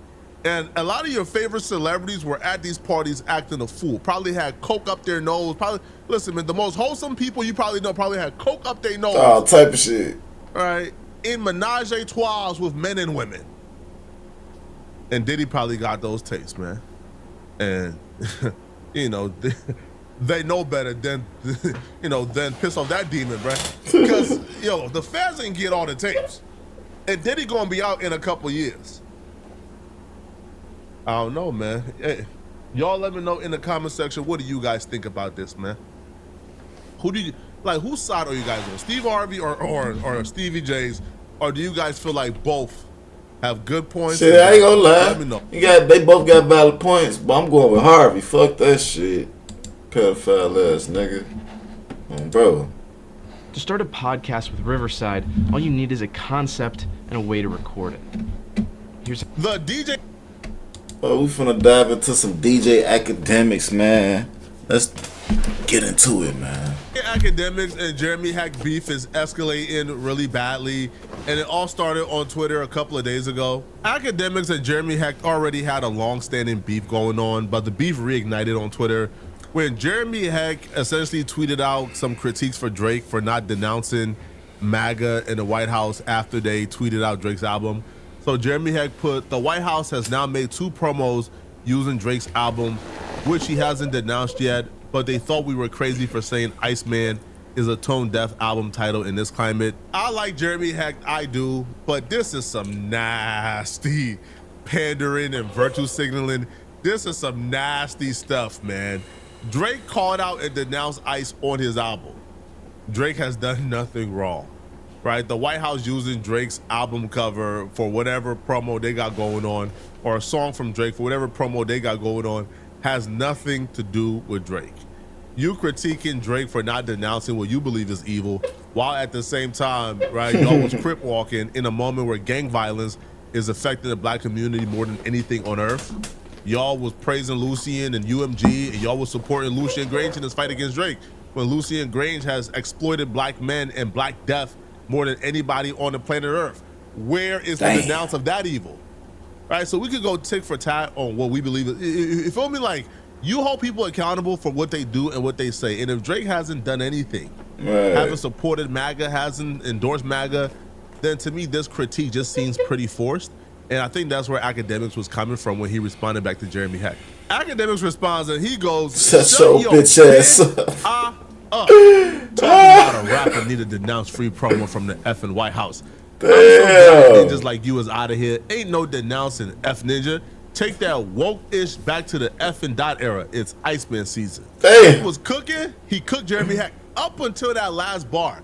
S2: And a lot of your favorite celebrities were at these parties acting a fool. Probably had coke up their nose. Listen, man, the most wholesome people you probably know probably had coke up their nose.
S1: All type of shit.
S2: All right. In menage a trois with men and women. And Diddy probably got those tapes, man. And, you know, they know better than, than piss off that demon, right? Because, yo, the feds ain't get all the tapes. And Diddy gonna be out in a couple years. I don't know, man. Y'all let me know in the comment section, what do you guys think about this, man? Who do you like? Whose side are you guys on? Steve Harvey or Stevie J's? Or do you guys feel like both have good points?
S1: Shit, I ain't gonna lie.
S2: Let me know.
S1: They both got valid points, but I'm going with Harvey. Fuck that shit. Pedophile ass nigga. Bro.
S18: To start a podcast with Riverside, all you need is a concept and a way to record it. Here's
S2: the DJ.
S1: Oh, we finna dive into some DJ Akademiks, man. Let's get into it, man.
S2: Akademiks and Jeremy Heck beef is escalating really badly, and it all started on Twitter a couple of days ago. Akademiks and Jeremy Heck already had a long-standing beef going on, but the beef reignited on Twitter when Jeremy Heck essentially tweeted out some critiques for Drake for not denouncing MAGA in the White House after they tweeted out Drake's album. So Jeremy Heck put, the White House has now made 2 promos using Drake's album, which he hasn't denounced yet, but they thought we were crazy for saying Iceman is a tone-deaf album title in this climate. I like Jeremy Heck, I do, but this is some nasty pandering and virtue signaling. This is some nasty stuff, man. Drake called out and denounced ICE on his album. Drake has done nothing wrong, right? The White House using Drake's album cover for whatever promo they got going on, or a song from Drake for whatever promo they got going on, has nothing to do with Drake. You critiquing Drake for not denouncing what you believe is evil, while at the same time, right, y'all was crip walking in a moment where gang violence is affecting the black community more than anything on earth. Y'all was praising Lucien and UMG, and y'all was supporting Lucien Grange in his fight against Drake, when Lucien Grange has exploited black men and black death more than anybody on the planet Earth. Where is the denounce of that evil? Right, so we could go tick for tat on what we believe. You feel me? Like, you hold people accountable for what they do and what they say. And if Drake hasn't done anything, haven't supported MAGA, hasn't endorsed MAGA, then to me, this critique just seems pretty forced. And I think that's where Akademiks was coming from when he responded back to Jeremy Heck. Akademiks responds and he goes,
S1: "Shut your bitch ass up."
S2: Talking about a rapper need to denounce free promo from the effing White House.
S1: Damn.
S2: I'm so glad ninjas like you is out of here. Ain't no denouncing F Ninja. Take that woke-ish back to the effing dot era. It's Iceman season.
S1: Damn.
S2: He was cooking. He cooked Jeremy Heck up until that last bar.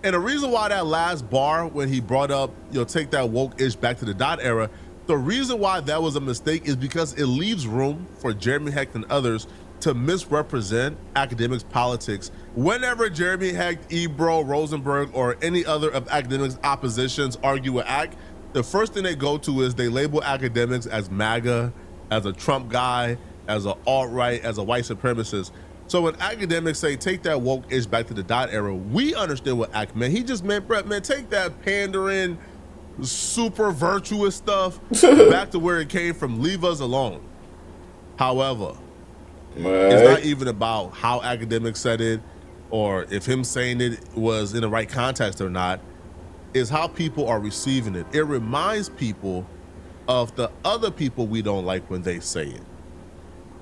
S2: And the reason why that last bar, when he brought up, take that woke-ish back to the dot era, the reason why that was a mistake is because it leaves room for Jeremy Heck and others to misrepresent Akademiks' politics. Whenever Jeremy Heck, Ebro, Rosenberg, or any other of Akademiks' oppositions argue with Ak, the first thing they go to is they label Akademiks as MAGA, as a Trump guy, as an alt-right, as a white supremacist. So when Akademiks say, take that woke-ish back to the dot era, we understand what Ak meant. He just meant, Brett, man, take that pandering, super virtuous stuff back to where it came from. Leave us alone. However, it's not even about how Akademiks said it or if him saying it was in the right context or not. It's how people are receiving it. It reminds people of the other people we don't like when they say it.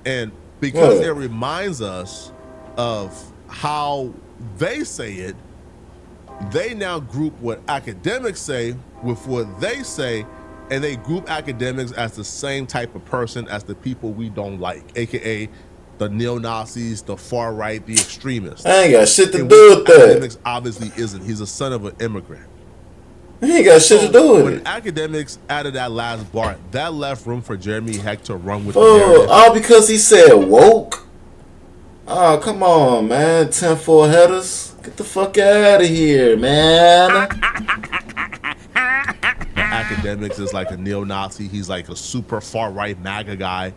S2: And because it reminds us of how they say it, they now group what Akademiks say with what they say, and they group Akademiks as the same type of person as the people we don't like, aka the neo-Nazis, the far right, the extremists.
S1: I ain't got shit to do with that.
S2: Akademiks obviously isn't. He's a son of an immigrant.
S1: He ain't got shit to do with
S2: when
S1: it.
S2: Akademiks added that last bar, that left room for Jeremy Heck to run with the
S1: narrative. All because he said woke? Oh, come on, man. 10-4 headers. Get the fuck out of here, man.
S2: Akademiks is like a neo-Nazi. He's like a super far-right MAGA guy.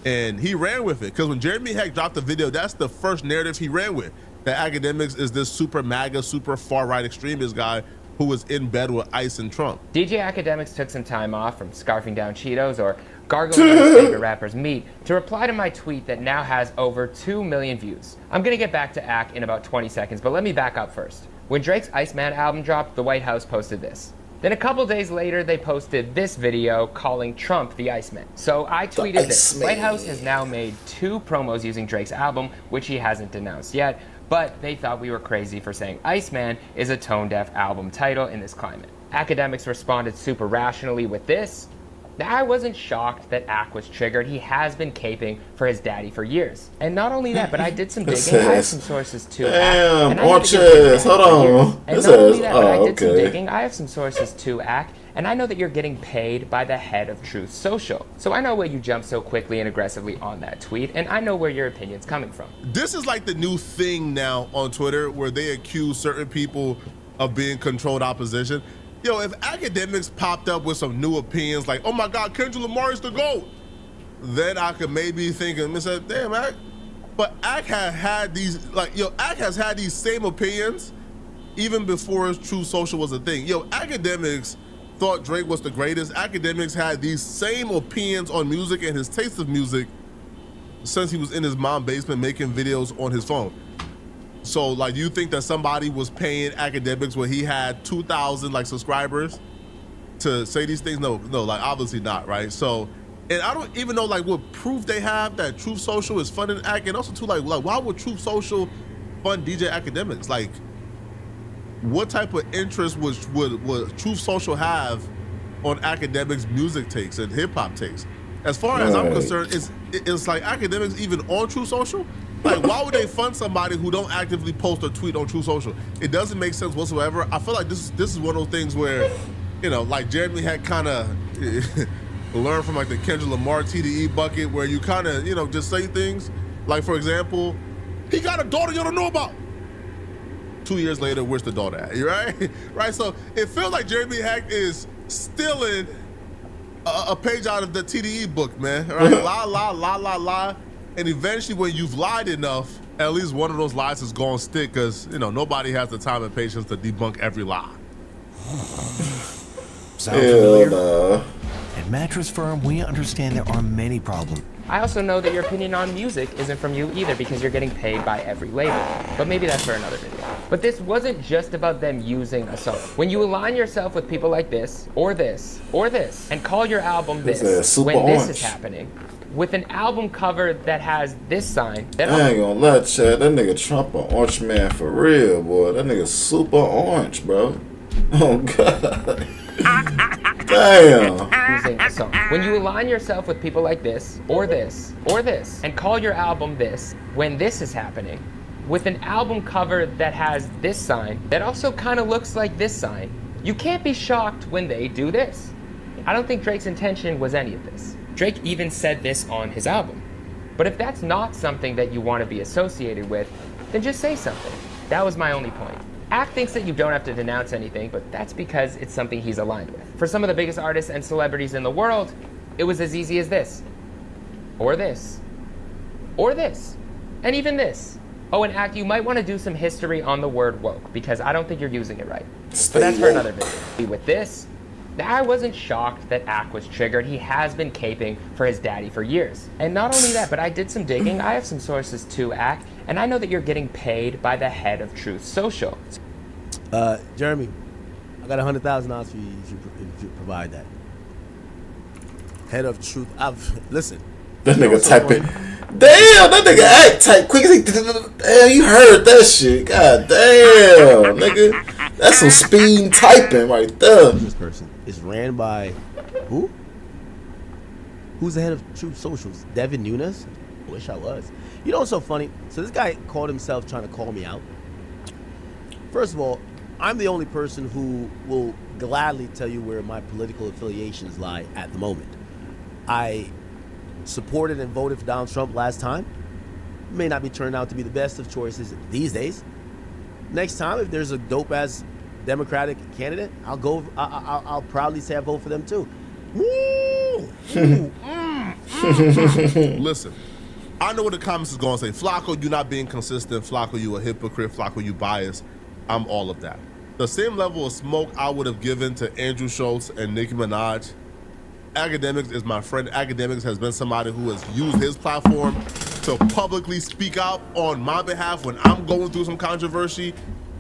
S2: And he ran with it. Because when Jeremy Heck dropped the video, that's the first narrative he ran with. That Akademiks is this super MAGA, super far-right extremist guy who was in bed with ICE and Trump.
S19: DJ Akademiks took some time off from scarfing down Cheetos or gargling on his favorite rapper's meat to reply to my tweet that now has over 2 million views. I'm gonna get back to Ak in about 20 seconds, but let me back up first. When Drake's Iceman album dropped, the White House posted this. Then a couple days later, they posted this video calling Trump the Iceman. So I tweeted this. White House has now made 2 promos using Drake's album, which he hasn't denounced yet, but they thought we were crazy for saying Iceman is a tone-deaf album title in this climate. Akademiks responded super rationally with this. Now, I wasn't shocked that Ak was triggered. He has been caping for his daddy for years. And not only that, but I did some digging. I have some sources to
S1: Damn, Orchard. Hold on.
S19: And
S1: This
S19: not only
S1: is,
S19: that, but I
S1: oh,
S19: did some
S1: okay.
S19: digging. I have some sources to Ak, and I know that you're getting paid by the head of Truth Social. So I know why you jumped so quickly and aggressively on that tweet, and I know where your opinion's coming from.
S2: This is like the new thing now on Twitter where they accuse certain people of being controlled opposition. Yo, if Akademiks popped up with some new opinions like, oh my God, Kendrick Lamar is the GOAT, then I could maybe think and say, damn, Ak. But Ak had these, like, yo, Ak has had these same opinions even before Truth Social was a thing. Yo, Akademiks thought Drake was the greatest. Akademiks had these same opinions on music and his taste of music since he was in his mom's basement making videos on his phone. So, like, you think that somebody was paying Akademiks when he had 2,000 like subscribers to say these things? No, like obviously not, right? So, and I don't even know like what proof they have that Truth Social is funding Ak, and also too like why would Truth Social fund DJ Akademiks? Like, what type of interest would Truth Social have on Akademiks' music takes and hip hop takes? As far as I'm concerned, it's like Akademiks even on Truth Social. Like, why would they fund somebody who don't actively post or tweet on Truth Social? It doesn't make sense whatsoever. I feel like this is one of those things where, you know, like Jeremy had kind of learned from like the Kendrick Lamar TDE bucket, where you kind of, you know, just say things. Like, for example, he got a daughter you don't know about. 2 years later, where's the daughter at? Right? Right. So it feels like Jeremy Hack is stealing a page out of the TDE book, man. Right? la. And eventually, when you've lied enough, at least one of those lies is going to stick, because, you know, nobody has the time and patience to debunk every lie.
S20: Sound familiar? At Mattress Firm, we understand there are many problems.
S19: I also know that your opinion on music isn't from you either, because you're getting paid by every label. But maybe that's for another video. But this wasn't just about them using a song. When you align yourself with people like this, or this, or this, and call your album this, when this is happening, with an album cover that has this sign. That
S1: I ain't gonna lie, Chad. That nigga Trump an orange man for real, boy. That nigga super orange, bro. Oh, God. Damn.
S19: Using a song. When you align yourself with people like this, or this, or this, and call your album this, when this is happening, with an album cover that has this sign, that also kind of looks like this sign, you can't be shocked when they do this. I don't think Drake's intention was any of this. Drake even said this on his album. But if that's not something that you want to be associated with, then just say something. That was my only point. Ak thinks that you don't have to denounce anything, but that's because it's something he's aligned with. For some of the biggest artists and celebrities in the world, it was as easy as this. Or this. Or this. And even this. Oh, and Ak, you might want to do some history on the word woke, because I don't think you're using it right. But that's for another video. With this, I wasn't shocked that Ak was triggered. He has been caping for his daddy for years. And not only that, but I did some digging. I have some sources to Ak, and I know that you're getting paid by the head of Truth Social.
S6: Jeremy, I got $100,000 for you if you provide that. Head of Truth. Listen.
S1: That nigga type it. Damn, that nigga act type quick. Damn, you heard that shit. God damn, nigga. That's some speed typing right there.
S6: This person is ran by who? Who's the head of Truth Socials? Devin Nunes? I wish I was. You know what's so funny? So this guy called himself trying to call me out. First of all, I'm the only person who will gladly tell you where my political affiliations lie at the moment. I supported and voted for Donald Trump last time. May not be turned out to be the best of choices these days. Next time, if there's a dope-ass Democratic candidate, I'll proudly say I vote for them too.
S2: Listen, I know what the comments is going to say. Flacco, you not being consistent. Flacco, you a hypocrite. Flacco, you biased. I'm all of that. The same level of smoke I would have given to Andrew Schultz and Nicki Minaj. Akademiks is my friend. Akademiks has been somebody who has used his platform to publicly speak out on my behalf when I'm going through some controversy.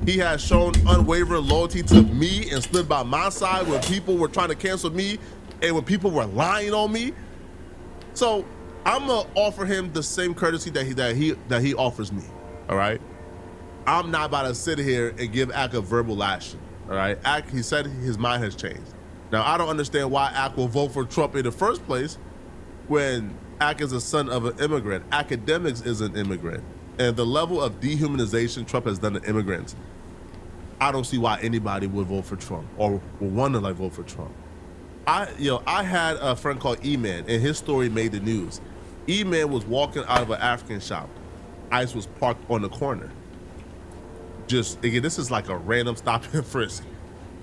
S2: He has shown unwavering loyalty to me and stood by my side when people were trying to cancel me and when people were lying on me. So I'm gonna offer him the same courtesy that he offers me. All right. I'm not about to sit here and give Ak a verbal lashing. All right. Ak, he said his mind has changed. Now, I don't understand why Ak will vote for Trump in the first place when Ak is a son of an immigrant. Akademiks is an immigrant. And the level of dehumanization Trump has done to immigrants, I don't see why anybody would vote for Trump or would want to like vote for Trump. I had a friend called E-Man, and his story made the news. E-Man was walking out of an African shop. ICE was parked on the corner. Just again, this is like a random stop and frisk.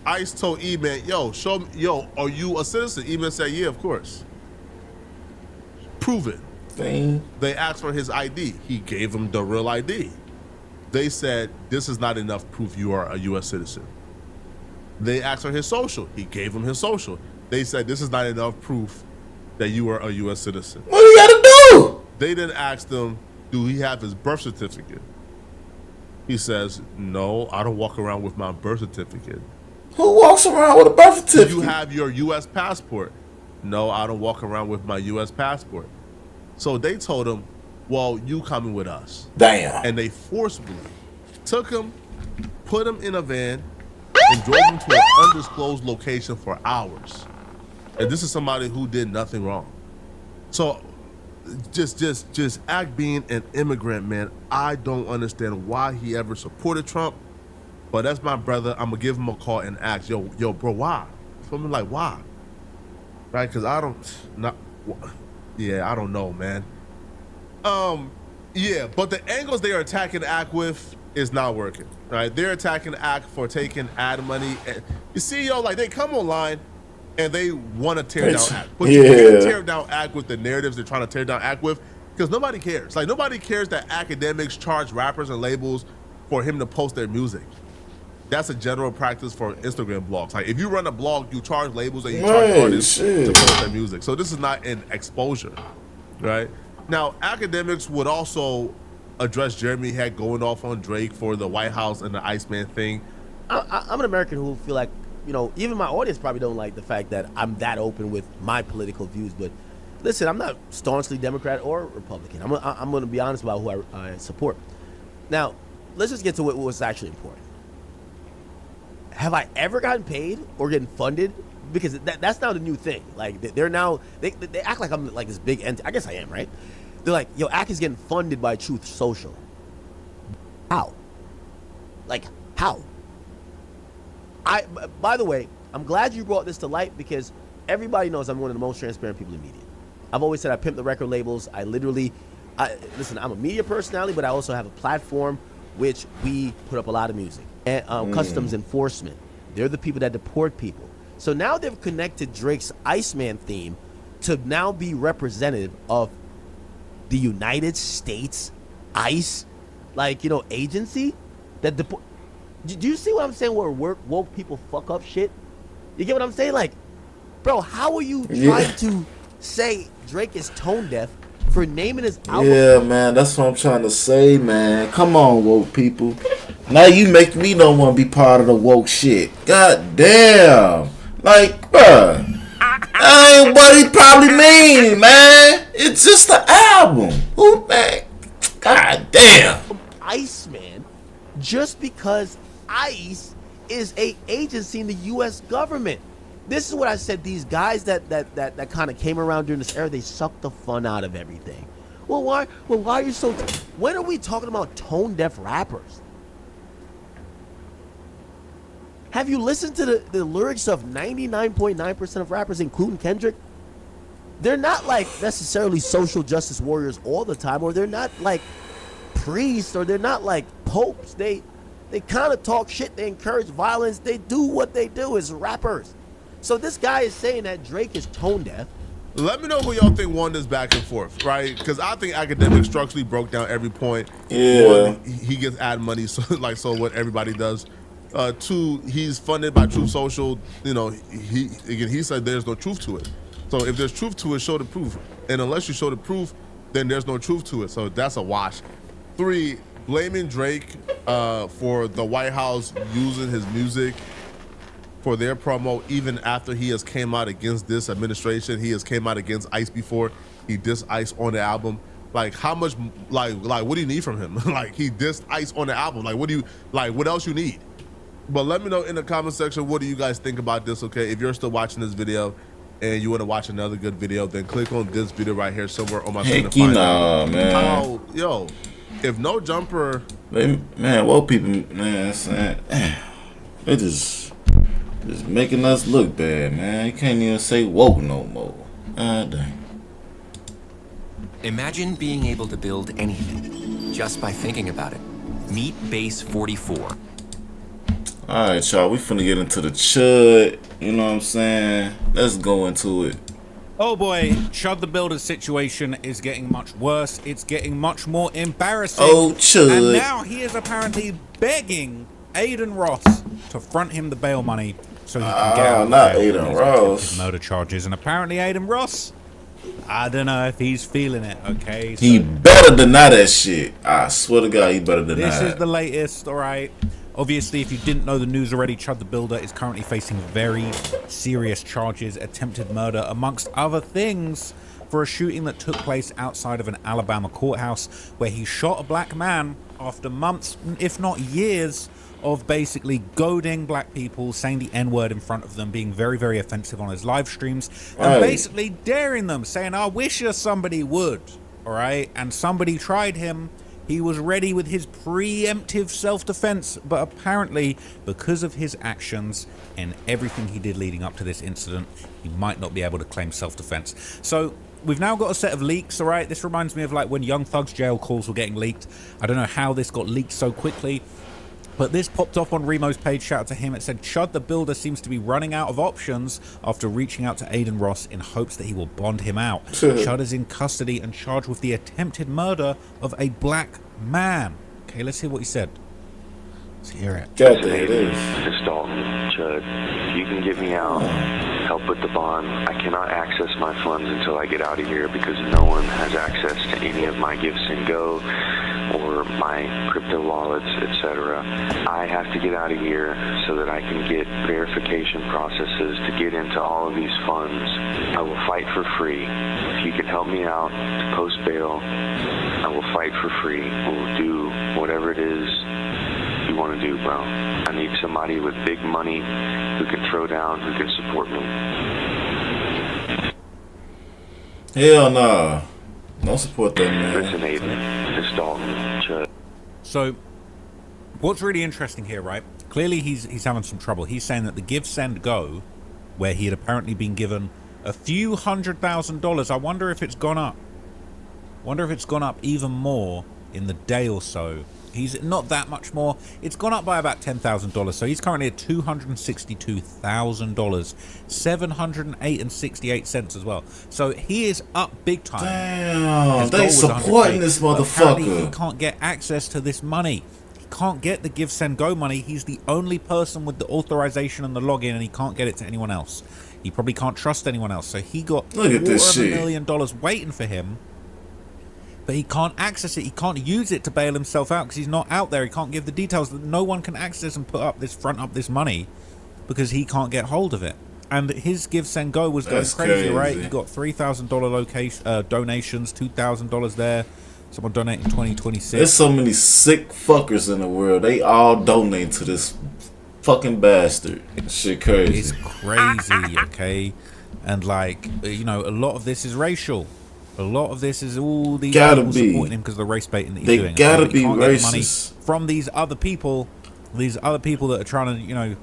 S2: ICE told E-Man, yo, show me, yo, are you a citizen? E-Man said, yeah, of course. Prove it.
S1: Dang.
S2: They asked for his ID. He gave them the real ID. They said, this is not enough proof you are a U.S. citizen. They asked for his social. He gave them his social. They said, this is not enough proof that you are a U.S. citizen.
S1: What do you gotta do?
S2: They then asked him, do he have his birth certificate? He says, no, I don't walk around with my birth certificate.
S1: Who walks around with a birth certificate?
S2: Do you have your U.S. passport? No, I don't walk around with my U.S. passport. So they told him, well, you coming with us.
S1: Damn.
S2: And they forcibly took him, put him in a van, and drove him to an undisclosed location for hours. And this is somebody who did nothing wrong. So just Ak being an immigrant, man, I don't understand why he ever supported Trump. But that's my brother. I'm gonna give him a call and ask, yo, bro, why? So I'm like, why? Right? Because I don't know, man. Yeah, but the angles they are attacking Ak with is not working. Right? They're attacking Ak for taking ad money. And you see, yo, like they come online and they want to tear down Ak. But you can't tear down Ak with the narratives they're trying to tear down Ak with, because nobody cares. Like nobody cares that Akademiks charge rappers and labels for him to post their music. That's a general practice for Instagram blogs. Like if you run a blog, you charge labels and you charge artists to post their music. So this is not an exposure, right? Now, Akademiks would also address Jeremy Heck going off on Drake for the White House and the Iceman thing.
S6: I'm an American who feel like, you know, even my audience probably don't like the fact that I'm that open with my political views. But listen, I'm not staunchly Democrat or Republican. I'm going to be honest about who I support. Now, let's just get to what's actually important. Have I ever gotten paid or getting funded? Because that's now the new thing. Like they're now they act like I'm like this big entity. I guess I am, right? They're like, yo, Ak is getting funded by Truth Social. How? Like how? By the way, I'm glad you brought this to light because everybody knows I'm one of the most transparent people in media. I've always said I pimp the record labels. Listen, I'm a media personality, but I also have a platform which we put up a lot of music. And customs enforcement. They're the people that deport people. So now they've connected Drake's Iceman theme to now be representative of the United States ICE, agency that deport. Do you see what I'm saying? Where woke people fuck up shit. You get what I'm saying? Like, bro, how are you trying to say Drake is tone deaf for naming his album?
S1: Yeah, man, that's what I'm trying to say, man. Come on, woke people. Now you make me don't want to be part of the woke shit. God damn. Like, bruh, that ain't what he probably mean, man. It's just the album. Who, man? God damn.
S6: Iceman, just because ICE is a agency in the U.S. government. This is what I said. These guys that kind of came around during this era, they sucked the fun out of everything. Well, why are you so? When are we talking about tone deaf rappers? Have you listened to the lyrics of 99.9% of rappers, including Kendrick? They're not like necessarily social justice warriors all the time, or they're not like priests, or they're not like popes. They kind of talk shit. They encourage violence. They do what they do as rappers. So this guy is saying that Drake is tone deaf.
S2: Let me know who y'all think won this back and forth, right? Because I think Akademiks structurally broke down every point.
S1: Yeah.
S2: One, he gets ad money, so what everybody does. Two, he's funded by Truth Social. You know, he said there's no truth to it. So if there's truth to it, show the proof. And unless you show the proof, then there's no truth to it. So that's a wash. Three, blaming Drake for the White House using his music for their promo, even after he has came out against this administration. He has came out against ICE before. He dissed ICE on the album. Like, how much, like what do you need from him? Like, he dissed ICE on the album. Like, what else you need? But let me know in the comment section, what do you guys think about this, okay? If you're still watching this video and you want to watch another good video, then click on this video right here somewhere on my screen to find
S1: nah,
S2: out.
S1: man.
S2: Oh, yo, if no jumper...
S1: Man, woke people, man, they just making us look bad, man. You can't even say woke no more. Dang.
S7: Imagine being able to build anything just by thinking about it. Meet Base 44.
S1: Alright, y'all, we finna get into the chud. You know what I'm saying? Let's go into it.
S21: Oh boy, Chud the Builder's situation is getting much worse. It's getting much more embarrassing.
S1: Oh, Chud.
S21: And now he is apparently begging Aiden Ross to front him the bail money so he can get out of
S1: not
S21: jail
S1: Aiden
S21: on these
S1: Ross.
S21: attempted murder charges. And apparently Aiden Ross, I don't know if he's feeling it, okay?
S1: He better deny that shit. I swear to God, he better deny
S21: This is
S1: it.
S21: the latest, all right? Obviously, if you didn't know the news already, Chud the Builder is currently facing very serious charges, attempted murder, amongst other things, for a shooting that took place outside of an Alabama courthouse where he shot a black man after months, if not years, of basically goading black people, saying the N-word in front of them, being very, very offensive on his live streams, and basically daring them, saying, I wish somebody would, all right? And somebody tried him. He was ready with his preemptive self-defense, but apparently, because of his actions and everything he did leading up to this incident, he might not be able to claim self-defense. So we've now got a set of leaks, all right? This reminds me of like when Young Thug's jail calls were getting leaked. I don't know how this got leaked so quickly, but this popped up on Remo's page. Shout out to him. It said, Chud the Builder seems to be running out of options after reaching out to Aiden Ross in hopes that he will bond him out. Chud is in custody and charged with the attempted murder of a black man. Okay, let's hear what he said. Let's hear it.
S1: God, there it is.
S22: It's Dalton, Chud. If you can get me out, help with the bond. I cannot access my funds until I get out of here because no one has access to any of my gifts and go or my crypto wallets, etc. I have to get out of here so that I can get verification processes to get into all of these funds. I will fight for free. If you can help me out to post bail, I will fight for free. We'll do whatever it is you want to do, bro. I need somebody with big money who can throw down, who can support me.
S1: Hell nah. Don't support that, man.
S22: Listen, Aiden. It's Dalton. Chud.
S21: So, what's really interesting here, right? Clearly he's having some trouble. He's saying that the give, send, go, where he had apparently been given a few $100,000. I wonder if it's gone up. Wonder if it's gone up even more in the day or so. He's not that much more. It's gone up by about $10,000. So he's currently at $262,000, $708.68 as well. So he is up big time.
S1: Damn, they supporting this motherfucker.
S21: Apparently he can't get access to this money. He can't get the give, send, go money. He's the only person with the authorization and the login, and he can't get it to anyone else. He probably can't trust anyone else. So he got $250,000 waiting for him. But he can't access it. He can't use it to bail himself out because he's not out there. He can't give the details. No one can access and front up this money because he can't get hold of it. And his give, send, go was going crazy, right? He got $3,000 donations, $2,000 there. Someone donating 2026.
S1: There's so many sick fuckers in the world. They all donate to this fucking bastard. Shit crazy.
S21: It's crazy, okay? And like, you know, a lot of this is racial. A lot of this is all these people supporting him because of the race baiting that he's doing.
S1: They gotta be racist.
S21: Money from these other people that are trying to, you know.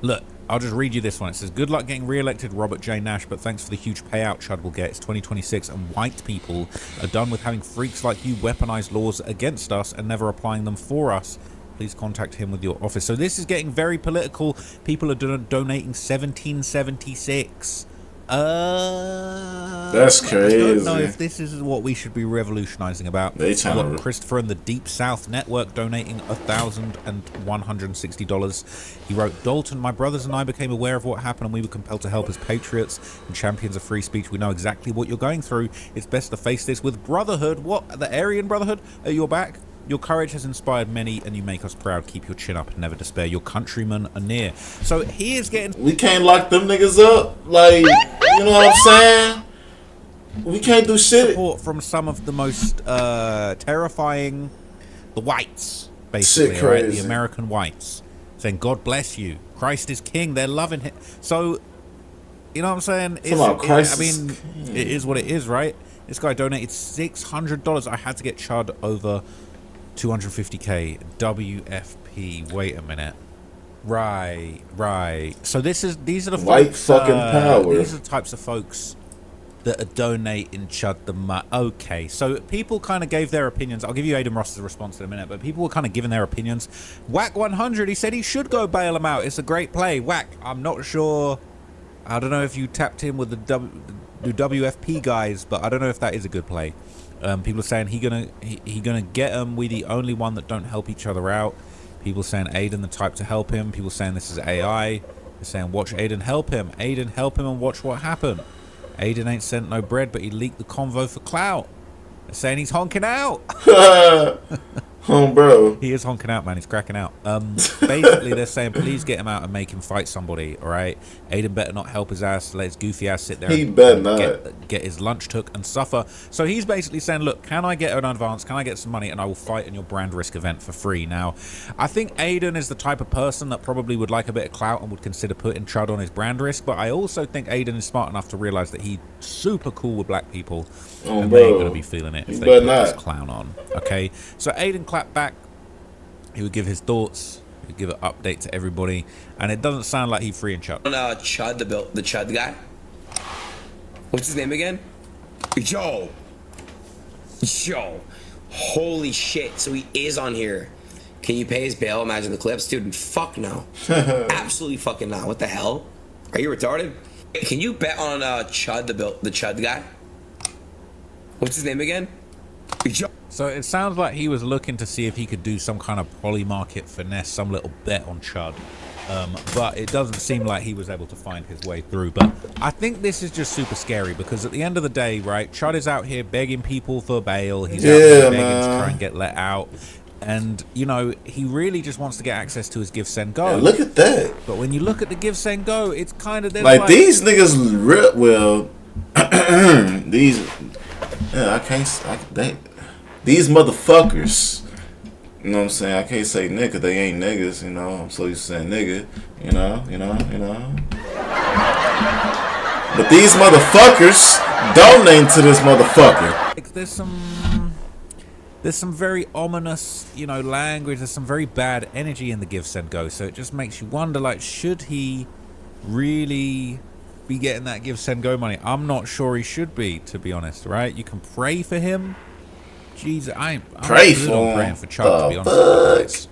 S21: Look, I'll just read you this one. It says, good luck getting re-elected, Robert J. Nash, but thanks for the huge payout Chud will get. It's 2026 and white people are done with having freaks like you weaponize laws against us and never applying them for us. Please contact him with your office. So this is getting very political. People are donating 1776.
S1: That's crazy.
S21: I don't know if this is what we should be revolutionizing about. We've got Christopher in the Deep South Network donating $1,160. He wrote, Dalton, my brothers and I became aware of what happened and we were compelled to help as patriots and champions of free speech. We know exactly what you're going through. It's best to face this with brotherhood. What? The Aryan Brotherhood? At your back? Your courage has inspired many and you make us proud. Keep your chin up and never despair. Your countrymen are near. So he is getting...
S1: We can't lock them niggas up. Like, you know what I'm saying? We can't do shit.
S21: Support from some of the most terrifying... The whites, basically, right? The American whites. saying, God bless you. Christ is king. They're loving him. So, you know what I'm saying?
S1: Christ
S21: it is what it is, right? This guy donated $600. I had to get Chud over 250K. WFP. Wait a minute. Right. So these are the
S1: white
S21: folks,
S1: fucking power.
S21: These are the types of folks that are donating Chud the money. Okay, so people kind of gave their opinions. I'll give you Aiden Ross's response in a minute, but people were kind of giving their opinions. Whack 100, he said he should go bail him out. It's a great play. Whack, I'm not sure. I don't know if you tapped in with the WFP guys, but I don't know if that is a good play. People are saying he gonna get him. We the only one that don't help each other out. People saying Aiden the type to help him. People saying this is AI. They're saying watch Aiden help him. Aiden help him and watch what happened. Aiden ain't sent no bread, but he leaked the convo for clout. They're saying he's honking out.
S1: Oh, bro.
S21: He is honking out, man. He's cracking out. Basically, they're saying, please get him out and make him fight somebody, all right? Aiden better not help his ass, let his goofy ass sit there
S1: He
S21: and
S1: better not.
S21: Get his lunch took and suffer. So he's basically saying, look, can I get an advance? Can I get some money? And I will fight in your brand risk event for free. Now, I think Aiden is the type of person that probably would like a bit of clout and would consider putting Chud on his brand risk. But I also think Aiden is smart enough to realize that he's super cool with black people.
S1: Oh,
S21: and
S1: bro.
S21: they ain't going to be feeling it if they put this clown on. Okay? So Aiden clapped back. He would give his thoughts. He would give an update to everybody. And it doesn't sound like he's free and Chud.
S3: Chud, the Chud guy. What's his name again? Yo. Holy shit. So he is on here. Can you pay his bail? Imagine the clips. Dude, fuck no. Absolutely fucking not. What the hell? Are you retarded? Can you bet on Chud, the Chud guy? What's his name again? Yo.
S21: So it sounds like he was looking to see if he could do some kind of poly market finesse, some little bet on Chud. But it doesn't seem like he was able to find his way through. But I think this is just super scary because at the end of the day, right, Chud is out here begging people for bail. He's out here begging to try and get let out. And, you know, he really just wants to get access to his Give, Send, Go.
S1: Yeah, look at that.
S21: But when you look at the Give, Send, Go, it's kind of...
S1: Like these niggas, these... Yeah, these motherfuckers, you know what I'm saying? I can't say nigga, they ain't niggas, you know. I'm so used to saying nigga, you know. But these motherfuckers donate to this motherfucker.
S21: There's some very ominous, you know, language. There's some very bad energy in the Give, Send, Go. So it just makes you wonder, like, should he really be getting that Give, Send, Go money? I'm not sure he should be, to be honest, right? You can pray for him. Jesus, I'm praying for Chud, to be honest with you guys.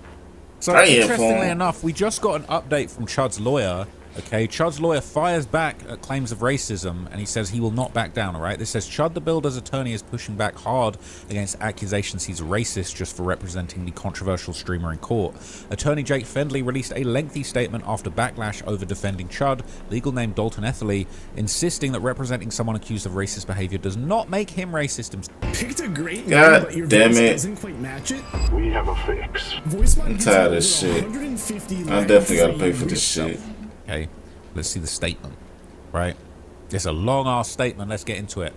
S21: So interestingly enough, we just got an update from Chud's lawyer. Okay, Chud's lawyer fires back at claims of racism, and he says he will not back down, all right? This says Chud the Builder's attorney is pushing back hard against accusations he's racist just for representing the controversial streamer in court. Attorney Jake Fendley released a lengthy statement after backlash over defending Chud, legal name Dalton Etherly, insisting that representing someone accused of racist behavior does not make him racist himself.
S4: Picked a great
S1: God
S4: name, but your
S1: damn
S4: voice
S1: it.
S4: doesn't quite match it.
S23: We have a fix.
S1: I'm tired of this shit. I definitely gotta pay for this shit.
S21: Okay, let's see the statement, right? It's a long-ass statement. Let's get into it.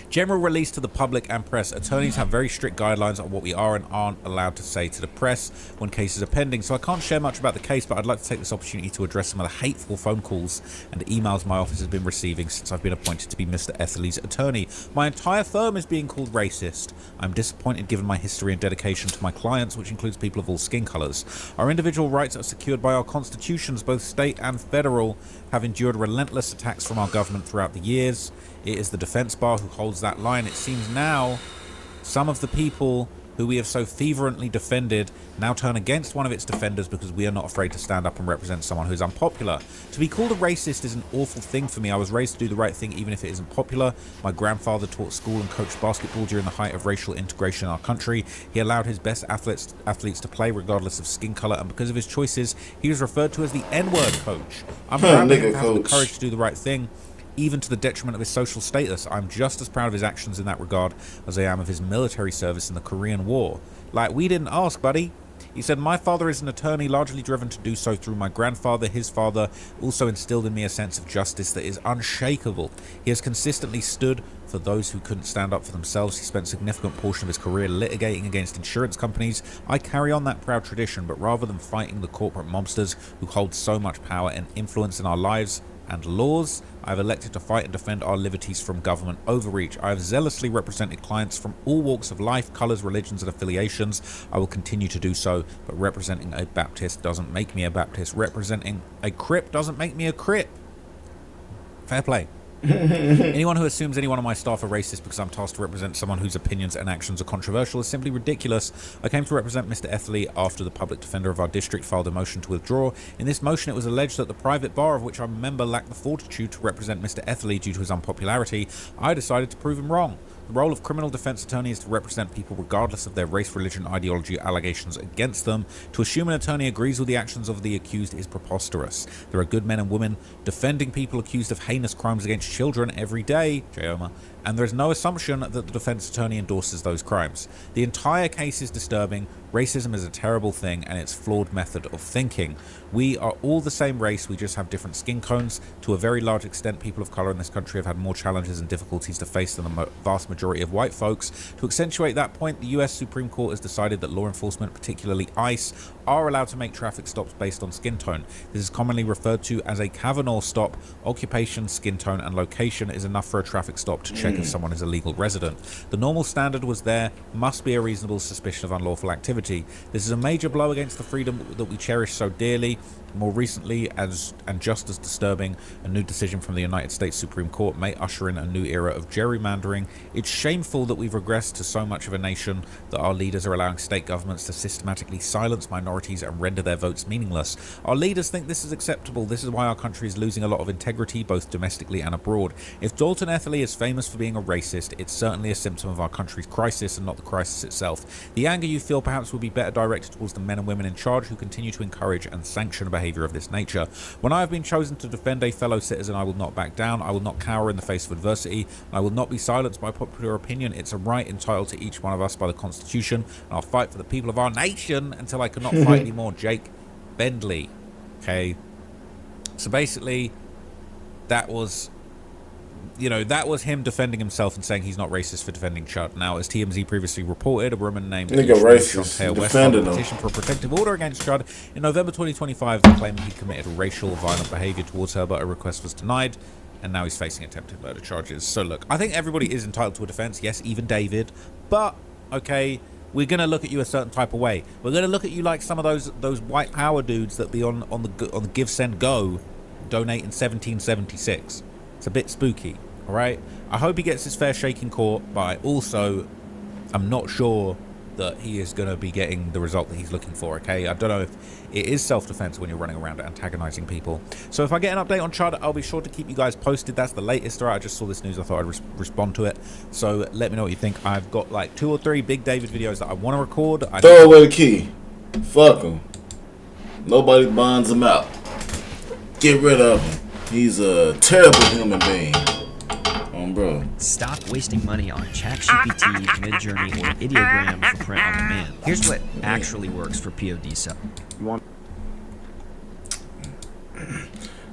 S21: General release to the public and press. Attorneys have very strict guidelines on what we are and aren't allowed to say to the press when cases are pending, so I can't share much about the case, but I'd like to take this opportunity to address some of the hateful phone calls and emails my office has been receiving since I've been appointed to be Mr. Etherly's attorney. My entire firm is being called racist. I'm disappointed given my history and dedication to my clients, which includes people of all skin colours. Our individual rights are secured by our constitutions, both state and federal, have endured relentless attacks from our government throughout the years. It is the defense bar who holds that line. It seems now some of the people who we have so fervently defended now turn against one of its defenders because we are not afraid to stand up and represent someone who is unpopular. To be called a racist is an awful thing for me. I was raised to do the right thing even if it isn't popular. My grandfather taught school and coached basketball during the height of racial integration in our country. He allowed his best athletes to play regardless of skin color, and because of his choices, he was referred to as the N-word coach. I'm proud of him to have the courage to do the right thing, even to the detriment of his social status. I'm just as proud of his actions in that regard as I am of his military service in the Korean War. Like, we didn't ask, buddy. He said, "My father is an attorney, largely driven to do so through my grandfather. His father also instilled in me a sense of justice that is unshakable. He has consistently stood for those who couldn't stand up for themselves. He spent a significant portion of his career litigating against insurance companies. I carry on that proud tradition, but rather than fighting the corporate mobsters who hold so much power and influence in our lives and laws, I have elected to fight and defend our liberties from government overreach. I have zealously represented clients from all walks of life, colours, religions and affiliations. I will continue to do so, but representing a Baptist doesn't make me a Baptist. Representing a Crip doesn't make me a Crip." Fair play. Anyone who assumes any one of my staff are racist because I'm tasked to represent someone whose opinions and actions are controversial is simply ridiculous. I came to represent Mr. Etherly after the public defender of our district filed a motion to withdraw. In this motion, it was alleged that the private bar of which I'm a member lacked the fortitude to represent Mr. Etherly due to his unpopularity. I decided to prove him wrong. The role of criminal defense attorney is to represent people regardless of their race, religion, ideology, allegations against them. To assume an attorney agrees with the actions of the accused is preposterous. There are good men and women defending people accused of heinous crimes against children every day, J-Oma, and there is no assumption that the defense attorney endorses those crimes. The entire case is disturbing. Racism is a terrible thing, and it's a flawed method of thinking. We are all the same race, we just have different skin tones. To a very large extent, people of colour in this country have had more challenges and difficulties to face than the vast majority of white folks. To accentuate that point, the US Supreme Court has decided that law enforcement, particularly ICE, are allowed to make traffic stops based on skin tone. This is commonly referred to as a Kavanaugh stop. Occupation, skin tone, and location is enough for a traffic stop to check if someone is a legal resident. The normal standard was there must be a reasonable suspicion of unlawful activity. This is a major blow against the freedom that we cherish so dearly. More recently, and just as disturbing, a new decision from the United States Supreme Court may usher in a new era of gerrymandering. It's shameful that we've regressed to so much of a nation that our leaders are allowing state governments to systematically silence minorities and render their votes meaningless. Our leaders think this is acceptable. This is why our country is losing a lot of integrity, both domestically and abroad. If Dalton Etherly is famous for being a racist, it's certainly a symptom of our country's crisis and not the crisis itself. The anger you feel perhaps will be better directed towards the men and women in charge who continue to encourage and sanction behaviour of this nature. When I have been chosen to defend a fellow citizen, I will not back down. I will not cower in the face of adversity. I will not be silenced by popular opinion. It's a right entitled to each one of us by the Constitution, and I'll fight for the people of our nation until I cannot fight anymore. Jake Bentley. Okay, so basically that was, you know, that was him defending himself and saying he's not racist for defending Chud. Now, as TMZ previously reported, a woman named
S1: racist defending him.
S21: Petition for a protective order against Chud in November 2025 that claimed he committed racial violent behaviour towards her, but a request was denied, and now he's facing attempted murder charges. So look, I think everybody is entitled to a defence, yes, even David, but okay, we're gonna look at you a certain type of way. We're gonna look at you like some of those white power dudes that be on the Give Send Go donate in 1776. It's a bit spooky. All right, I hope he gets his fair shake in court, but I also am not sure that he is going to be getting the result that he's looking for. Okay, I don't know if it is self-defense when you're running around antagonizing people. So if I get an update on Chud, I'll be sure to keep you guys posted. That's the latest. All right, I just saw this news, I thought I'd respond to it. So let me know what you think. I've got like 2 or 3 Big David videos that I want to record.
S1: Throw away the key. Fuck him. Nobody bonds him out. Get rid of him. He's a terrible human being. Bro.
S4: Stop wasting money on ChatGPT, Midjourney, or Ideogram for print on demand. Here's what actually works for POD sub.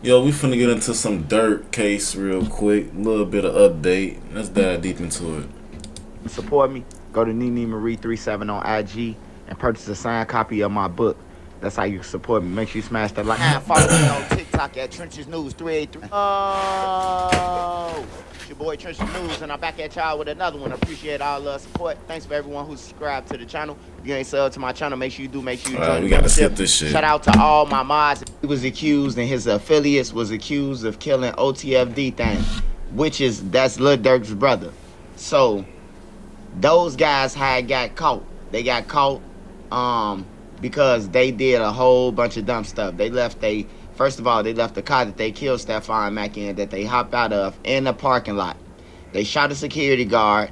S1: Yo, we finna get into some dirt case real quick. A little bit of update. Let's dive deep into it.
S8: Support me. Go to Nene Marie 37 on IG and purchase a signed copy of my book. That's how you support me. Make sure you smash that like. And follow me on TikTok at Trenches News 383. Oh, it's your boy Trenches News, and I'm back at y'all with another one. Appreciate all the support. Thanks for everyone who subscribed to the channel. If you ain't subbed to my channel, make sure you do. Make sure you join.
S1: We gotta skip this shit.
S8: Shout out to all my mods. He was accused, and his affiliates was accused of killing OTFD thing, that's Lil Durk's brother. So those guys had got caught. They got caught. Because they did a whole bunch of dumb stuff. First of all, they left the car that they killed Stefan Mack in, that they hopped out of, in the parking lot. They shot a security guard.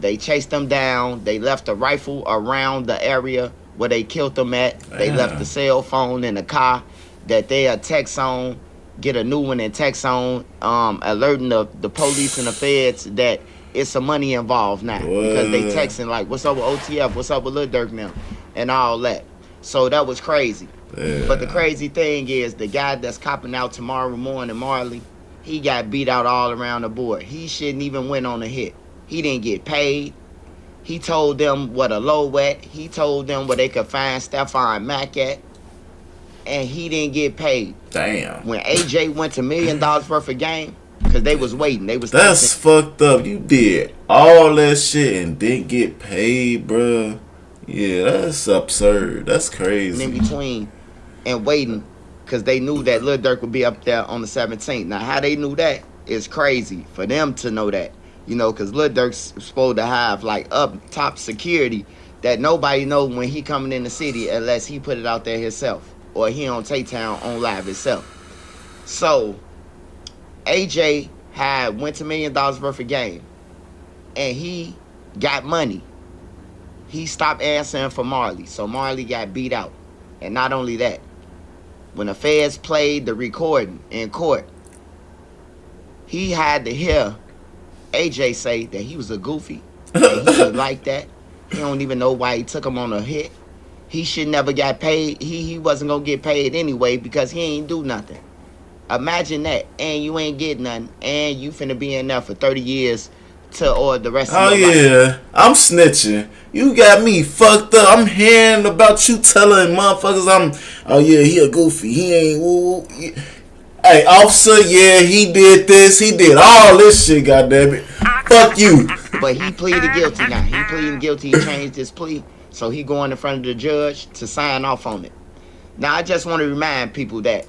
S8: They chased them down. They left a rifle around the area where they killed them at. They left the cell phone in the car that they'll text on, get a new one and text on, alerting the police and the feds that it's some money involved now. Because they texting like, what's up with OTF? What's up with Lil Durk now? and all that. So that was crazy.
S1: Yeah.
S8: But the crazy thing is the guy that's copping out tomorrow morning, Marley, he got beat out all around the board. He shouldn't even win on a hit. He didn't get paid. He told them what a low at. He told them where they could find Stephon Mack at. And he didn't get paid.
S1: Damn.
S8: When AJ went to $1 million worth of game, because they was waiting. They was
S1: That's fucked up. You did all that shit and didn't get paid, bruh. Yeah, that's absurd. That's crazy.
S8: in between and waiting because they knew that Lil Durk would be up there on the 17th. Now, how they knew that is crazy for them to know that, you know, because Lil Durk's supposed to have like up top security that nobody know when he coming in the city unless he put it out there himself or he on Tay-Town on live himself. So AJ went to $1 million worth of game and he got money. He stopped answering for Marley, so Marley got beat out. And not only that, when the feds played the recording in court, he had to hear AJ say that he was a goofy, and he didn't like that. He don't even know why he took him on a hit. He should never got paid. He wasn't gonna get paid anyway because he ain't do nothing. Imagine that, and you ain't get nothing, and you finna be in there for 30 years or the rest of your life.
S1: Yeah, I'm snitching. You got me fucked up. I'm hearing about you telling motherfuckers he a goofy. He ain't woo. Hey, officer, yeah, he did this. He did all this shit, goddammit. Fuck you.
S8: But he pleaded guilty now. He pleaded guilty. He changed his plea. So he going in front of the judge to sign off on it. Now, I just want to remind people that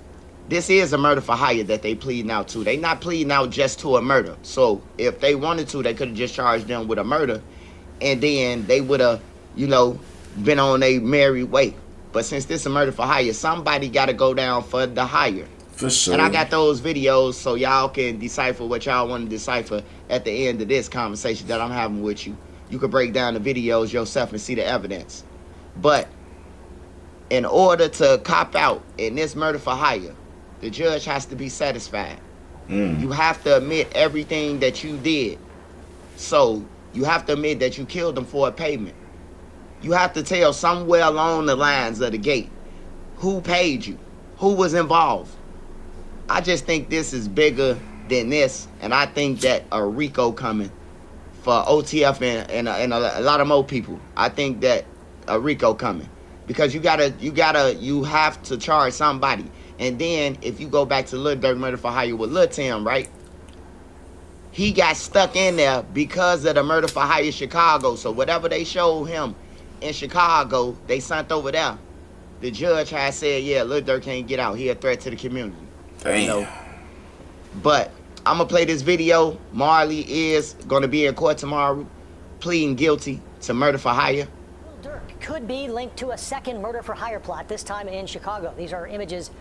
S8: this is a murder for hire that they pleading out to. They not pleading out just to a murder. So if they wanted to, they could have just charged them with a murder. And then they would have, you know, been on a merry way. But since this is a murder for hire, somebody got to go down for the hire.
S1: For sure.
S8: And I got those videos so y'all can decipher what y'all want to decipher at the end of this conversation that I'm having with you. You can break down the videos yourself and see the evidence. But in order to cop out in this murder for hire, the judge has to be satisfied. You have to admit everything that you did. So you have to admit that you killed them for a payment. You have to tell somewhere along the lines of the gate who paid you, who was involved. I just think this is bigger than this, and I think that a RICO coming for OTF and a lot of more people. I think that a RICO coming because you have to charge somebody. And then if you go back to Lil Durk murder for hire with Lil Tim, right? He got stuck in there because of the murder for hire Chicago. So whatever they showed him in Chicago, they sent over there. The judge has said, yeah, Lil Durk can't get out. He a threat to the community.
S1: Damn.
S8: You know? But I'm going to play this video. Marley is going to be in court tomorrow pleading guilty to murder for hire.
S9: Durk could be linked to a second murder for hire plot, this time in Chicago. These are images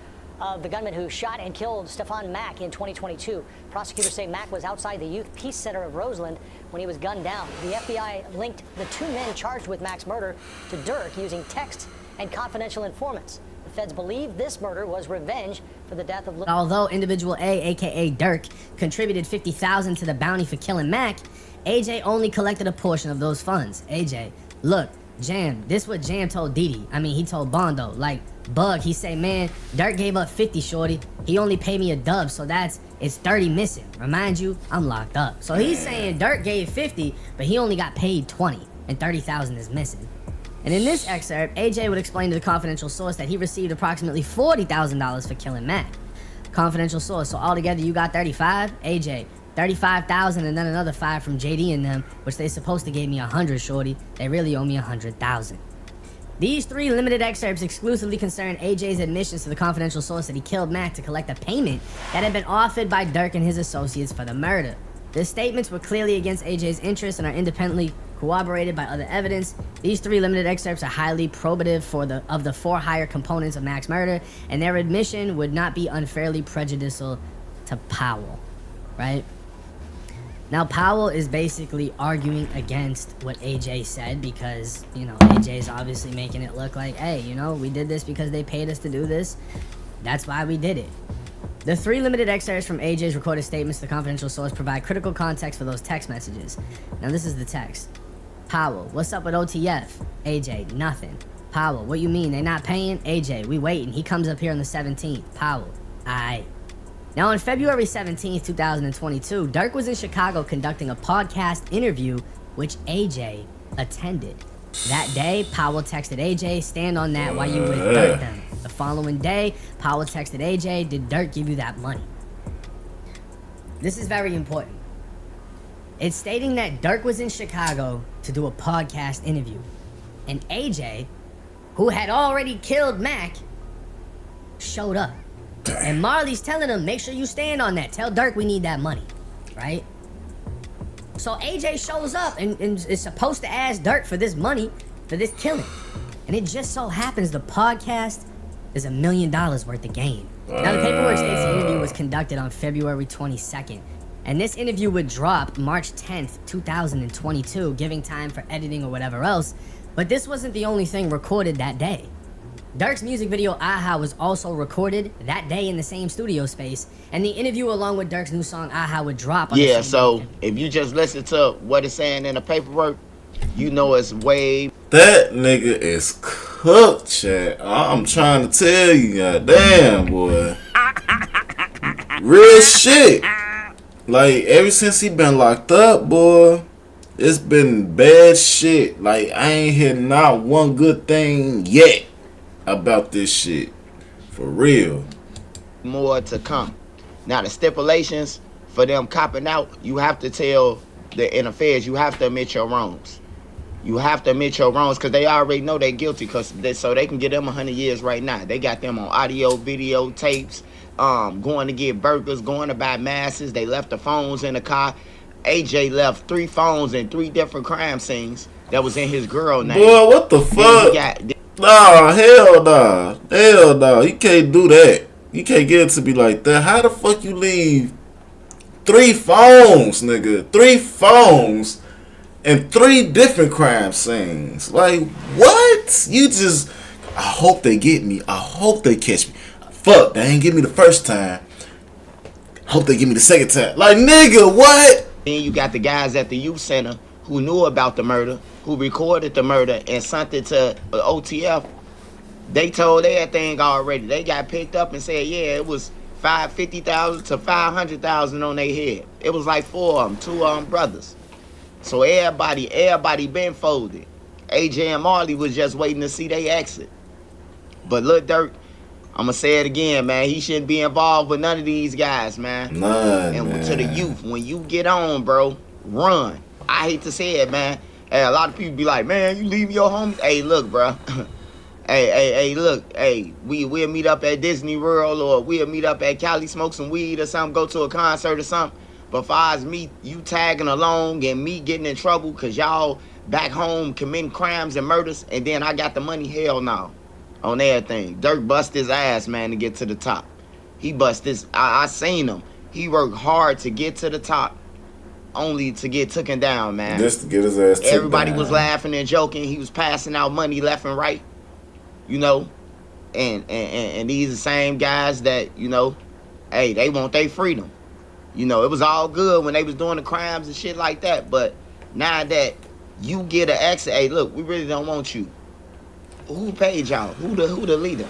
S9: of the gunman who shot and killed Stephon Mack in 2022. Prosecutors say Mack was outside the Youth Peace Center of Roseland when he was gunned down. The FBI linked the two men charged with Mack's murder to Durk using texts and confidential informants. The feds believe this murder was revenge for the death of...
S10: Although individual A, aka Durk, contributed $50,000 to the bounty for killing Mack, AJ only collected a portion of those funds. AJ, look, Jam, this what Jam told Didi. I mean, he told Bondo. Like, Bug, he say, man, Durk gave up 50, shorty. He only paid me a dub, so it's 30 missing. Remind you, I'm locked up. So he's saying Durk gave 50, but he only got paid 20, and 30,000 is missing. And in this excerpt, AJ would explain to the confidential source that he received approximately $40,000 for killing Mack. Confidential source, so altogether you got 35? AJ, 35,000 and then another 5 from JD and them, which they supposed to gave me 100, shorty. They really owe me 100,000. These 3 limited excerpts exclusively concern AJ's admissions to the confidential source that he killed Mack to collect a payment that had been offered by Durk and his associates for the murder. The statements were clearly against AJ's interests and are independently corroborated by other evidence. These 3 limited excerpts are highly probative of the 4 higher components of Mack's murder, and their admission would not be unfairly prejudicial to Powell, right? Now, Powell is basically arguing against what AJ said because, you know, AJ is obviously making it look like, hey, you know, we did this because they paid us to do this. That's why we did it. The 3 limited excerpts from AJ's recorded statements to the confidential source provide critical context for those text messages. Now, this is the text. Powell, what's up with OTF? AJ, nothing. Powell, what you mean? They not paying? AJ, we waiting. He comes up here on the 17th. Powell, aight. Now, on February 17th, 2022, Dirk was in Chicago conducting a podcast interview, which AJ attended. That day, Powell texted AJ, stand on that while you with Dirk then. The following day, Powell texted AJ, did Dirk give you that money? This is very important. It's stating that Dirk was in Chicago to do a podcast interview. And AJ, who had already killed Mac, showed up. And Marley's telling him, make sure you stand on that. Tell Dirk we need that money, right? So AJ shows up and is supposed to ask Dirk for this money, for this killing. And it just so happens the podcast is $1 million worth of game. Now, the paperwork states the interview was conducted on February 22nd. And this interview would drop March 10th, 2022, giving time for editing or whatever else. But this wasn't the only thing recorded that day. Dirk's music video, Aha, was also recorded that day in the same studio space, and the interview along with Dirk's new song, Aha, would drop on the same
S8: so
S10: day.
S8: if you just listen to what it's saying in the paperwork, you know it's way...
S1: That nigga is cooked, chat. I'm trying to tell you, goddamn, boy. Real shit. Like, ever since he been locked up, boy, it's been bad shit. Like, I ain't heard not one good thing yet about this shit. For real.
S8: More to come. Now, the stipulations for them copping out, you have to tell the in affairs, you have to admit your wrongs. You have to admit your wrongs because they already know they're guilty, so they can get them 100 years right now. They got them on audio, video, tapes, going to get burgers, going to buy masses. They left the phones in the car. AJ left 3 phones and 3 different crime scenes that was in his girl name.
S1: Boy, what the fuck? Nah, hell nah. Hell nah. You can't do that. You can't get it to be like that. How the fuck you leave 3 phones, nigga? 3 phones and 3 different crime scenes. Like, what? You just... I hope they get me. I hope they catch me. Fuck, they ain't get me the first time. Hope they get me the second time. Like, nigga, what?
S8: Then you got the guys at the youth center who knew about the murder, who recorded the murder and sent it to OTF. They told everything already. They got picked up and said, yeah, it was $50,000 to $500,000 on their head. It was like 4 of them, 2 of them brothers. So everybody been folded. AJ and Marley was just waiting to see they exit. But Lil Durk, I'm going to say it again, man. He shouldn't be involved with none of these guys, man.
S1: None,
S8: and
S1: man.
S8: To the youth, when you get on, bro, run. I hate to say it, man. Hey, a lot of people be like, man, you leave your homies. Hey, look, bro. hey, look. Hey, we'll meet up at Disney World or we'll meet up at Cali, smoke some weed or something, go to a concert or something. But far as me, you tagging along and me getting in trouble because y'all back home committing crimes and murders and then I got the money, hell no. On everything. Dirk bust his ass, man, to get to the top. He bust his... I seen him. He worked hard to get to the top, only to get taken down, man.
S1: Just to get his ass taken
S8: Everybody
S1: down.
S8: was laughing and joking. He was passing out money left and right, you know. And these are the same guys that, you know, hey, they want their freedom. You know, it was all good when they was doing the crimes and shit like that. But now that you get an exit, hey, look, we really don't want you. Who paid y'all? Who the leader?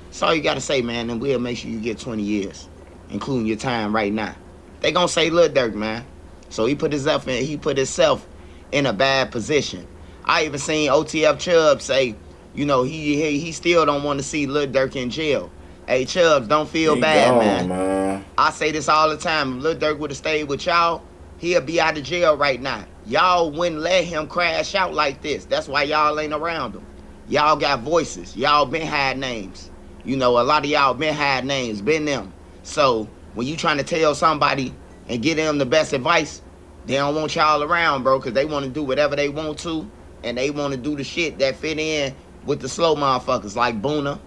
S8: That's all you gotta say, man, and we'll make sure you get 20 years, including your time right now. They gonna say Lil Durk, man. So he put himself in a bad position. I even seen OTF Chubb say, you know, he still don't want to see Lil Durk in jail. Hey, Chubbs, don't feel bad, man. I say this all the time. If Lil Durk would have stayed with y'all, he'll be out of jail right now. Y'all wouldn't let him crash out like this. That's why y'all ain't around him. Y'all got voices. Y'all been had names. You know, a lot of y'all been had names, been them. So when you trying to tell somebody and give them the best advice, they don't want y'all around, bro, because they want to do whatever they want to, and they want to do the shit that fit in with the slow motherfuckers like Broner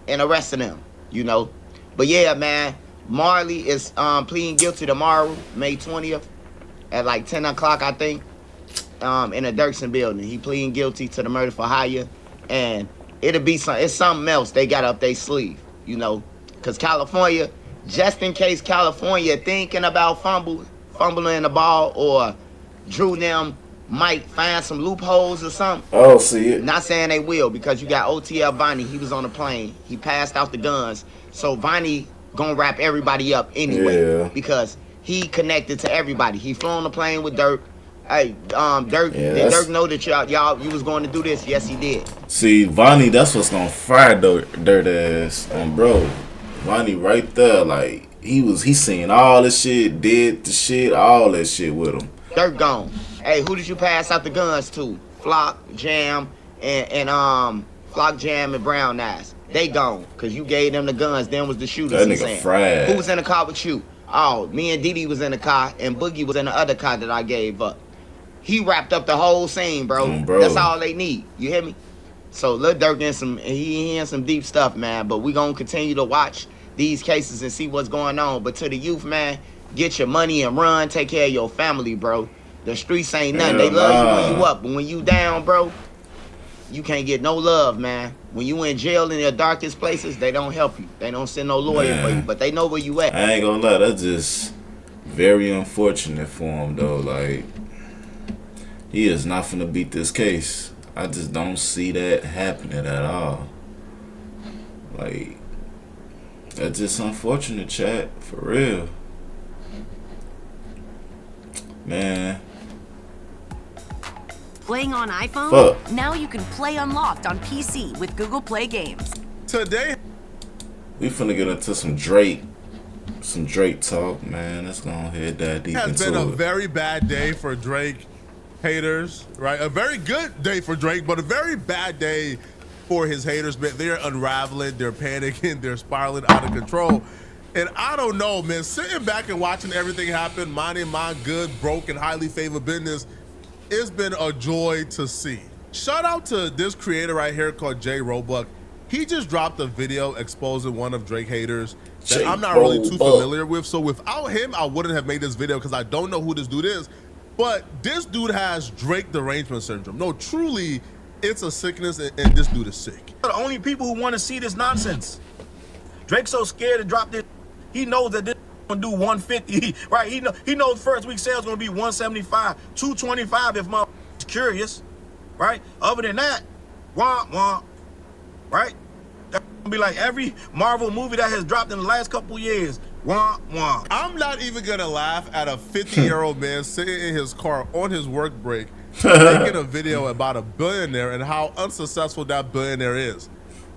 S8: and the rest of them, you know. But yeah, man, Marley is pleading guilty tomorrow, May 20th, at like 10 o'clock, I think, in a Dirksen building. He pleading guilty to the murder for hire. And it's something else they got up their sleeve, you know, because California, just in case California thinking about fumbling the ball or drew them might find some loopholes or something.
S1: Oh, see it.
S8: Not saying they will, because you got OTF Vonnie. He was on the plane. He passed out the guns. So Vonnie gonna wrap everybody up anyway.
S1: Yeah.
S8: Because he connected to everybody. He flew on the plane with Dirk. Hey, Dirk,
S1: Yeah,
S8: did Dirk know that y'all you was going to do this? Yes, he did.
S1: See, Vonnie, that's what's gonna fire Dirt ass. Bro, Vonnie right there, like, he seen all this shit, did the shit, all that shit with him.
S8: Dirk gone. Hey, who did you pass out the guns to? Flock, Jam, and Flock, Jam, and Brown Eyes. They gone, because you gave them the guns. Them was the shooters.
S1: That nigga fried.
S8: Who was in the car with you? Oh, me and Didi was in the car, and Boogie was in the other car that I gave up. He wrapped up the whole scene, bro.
S1: Bro.
S8: That's all they need. You hear me? So Lil Durk he in some deep stuff, man. But we gonna continue to watch these cases and see what's going on. But to the youth, man, get your money and run. Take care of your family, bro. The streets ain't nothing. They love you when you up, but when you down, bro, you can't get no love, man. When you in jail in your darkest places, they don't help you. They don't send no lawyer for you, but they know where you at.
S1: I ain't gonna lie, that's just very unfortunate for him, though. Like, he is not finna beat this case. I just don't see that happening at all. Like, that's just unfortunate, chat. For real. Man.
S5: Playing on iPhone?
S1: Fuck.
S5: Now you can play Unlocked on PC with Google Play Games.
S2: Today,
S1: we finna get into some Drake talk, man. Let's go ahead, dive deep
S2: has
S1: into
S2: been a
S1: it.
S2: very bad day for Drake haters, right? A very good day for Drake, but a very bad day for his haters. Man, they're unraveling, they're panicking, they're spiraling out of control. And I don't know, man, sitting back and watching everything happen, minding my good, broke, and highly favored business, it's been a joy to see. Shout out to this creator right here called Jay Roebuck. He just dropped a video exposing one of Drake haters that I'm not really too familiar with. So without him, I wouldn't have made this video because I don't know who this dude is. But this dude has Drake derangement syndrome. No, truly, it's a sickness, and this dude is sick.
S11: The only people who want to see this nonsense. Drake's so scared to drop this. He knows that this gonna do 150, right? He knows first week sales gonna be 175, 225 if my curious, right? Other than that, wah, right? That's gonna be like every Marvel movie that has dropped in the last couple years. Wah.
S2: I'm not even gonna laugh at a 50-year-old man sitting in his car on his work break making a video about a billionaire and how unsuccessful that billionaire is.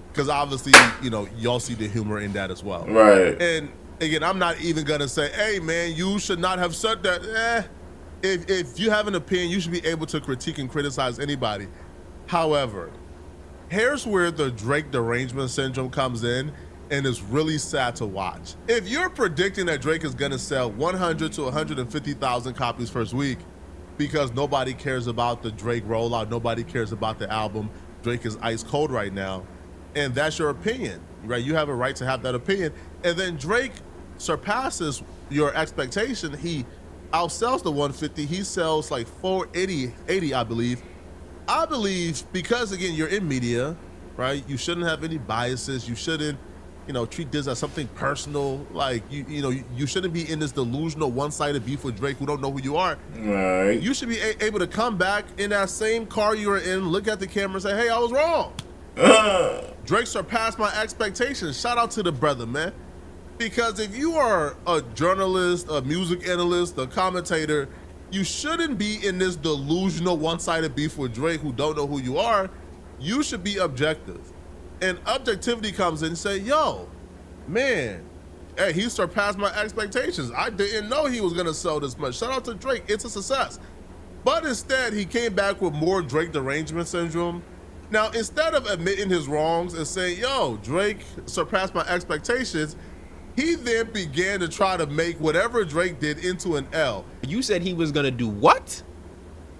S2: Because obviously, you know, y'all see the humor in that as well.
S1: Right.
S2: And again, I'm not even gonna say, hey man, you should not have said that. If you have an opinion, you should be able to critique and criticize anybody. However, here's where the Drake derangement syndrome comes in, and it's really sad to watch. If you're predicting that Drake is gonna sell 100 to 150,000 copies first week because nobody cares about the Drake rollout, nobody cares about the album, Drake is ice cold right now, and that's your opinion, right? You have a right to have that opinion. And then Drake surpasses your expectation. He outsells the 150. He sells like 480, I believe. I believe because, again, you're in media, right? You shouldn't have any biases. You shouldn't, you know, treat this as something personal. Like, you shouldn't be in this delusional one-sided beef with Drake who don't know who you are.
S1: Right.
S2: You should be able to come back in that same car you were in, look at the camera and say, hey, I was wrong. Drake surpassed my expectations. Shout out to the brother, man. Because if you are a journalist, a music analyst, a commentator, you shouldn't be in this delusional one-sided beef with Drake who don't know who you are. You should be objective. And objectivity comes in and say, yo, man, hey, he surpassed my expectations. I didn't know he was gonna sell this much. Shout out to Drake, it's a success. But instead, he came back with more Drake derangement syndrome. Now, instead of admitting his wrongs and saying, yo, Drake surpassed my expectations, he then began to try to make whatever Drake did into an L.
S23: You said he was gonna do what?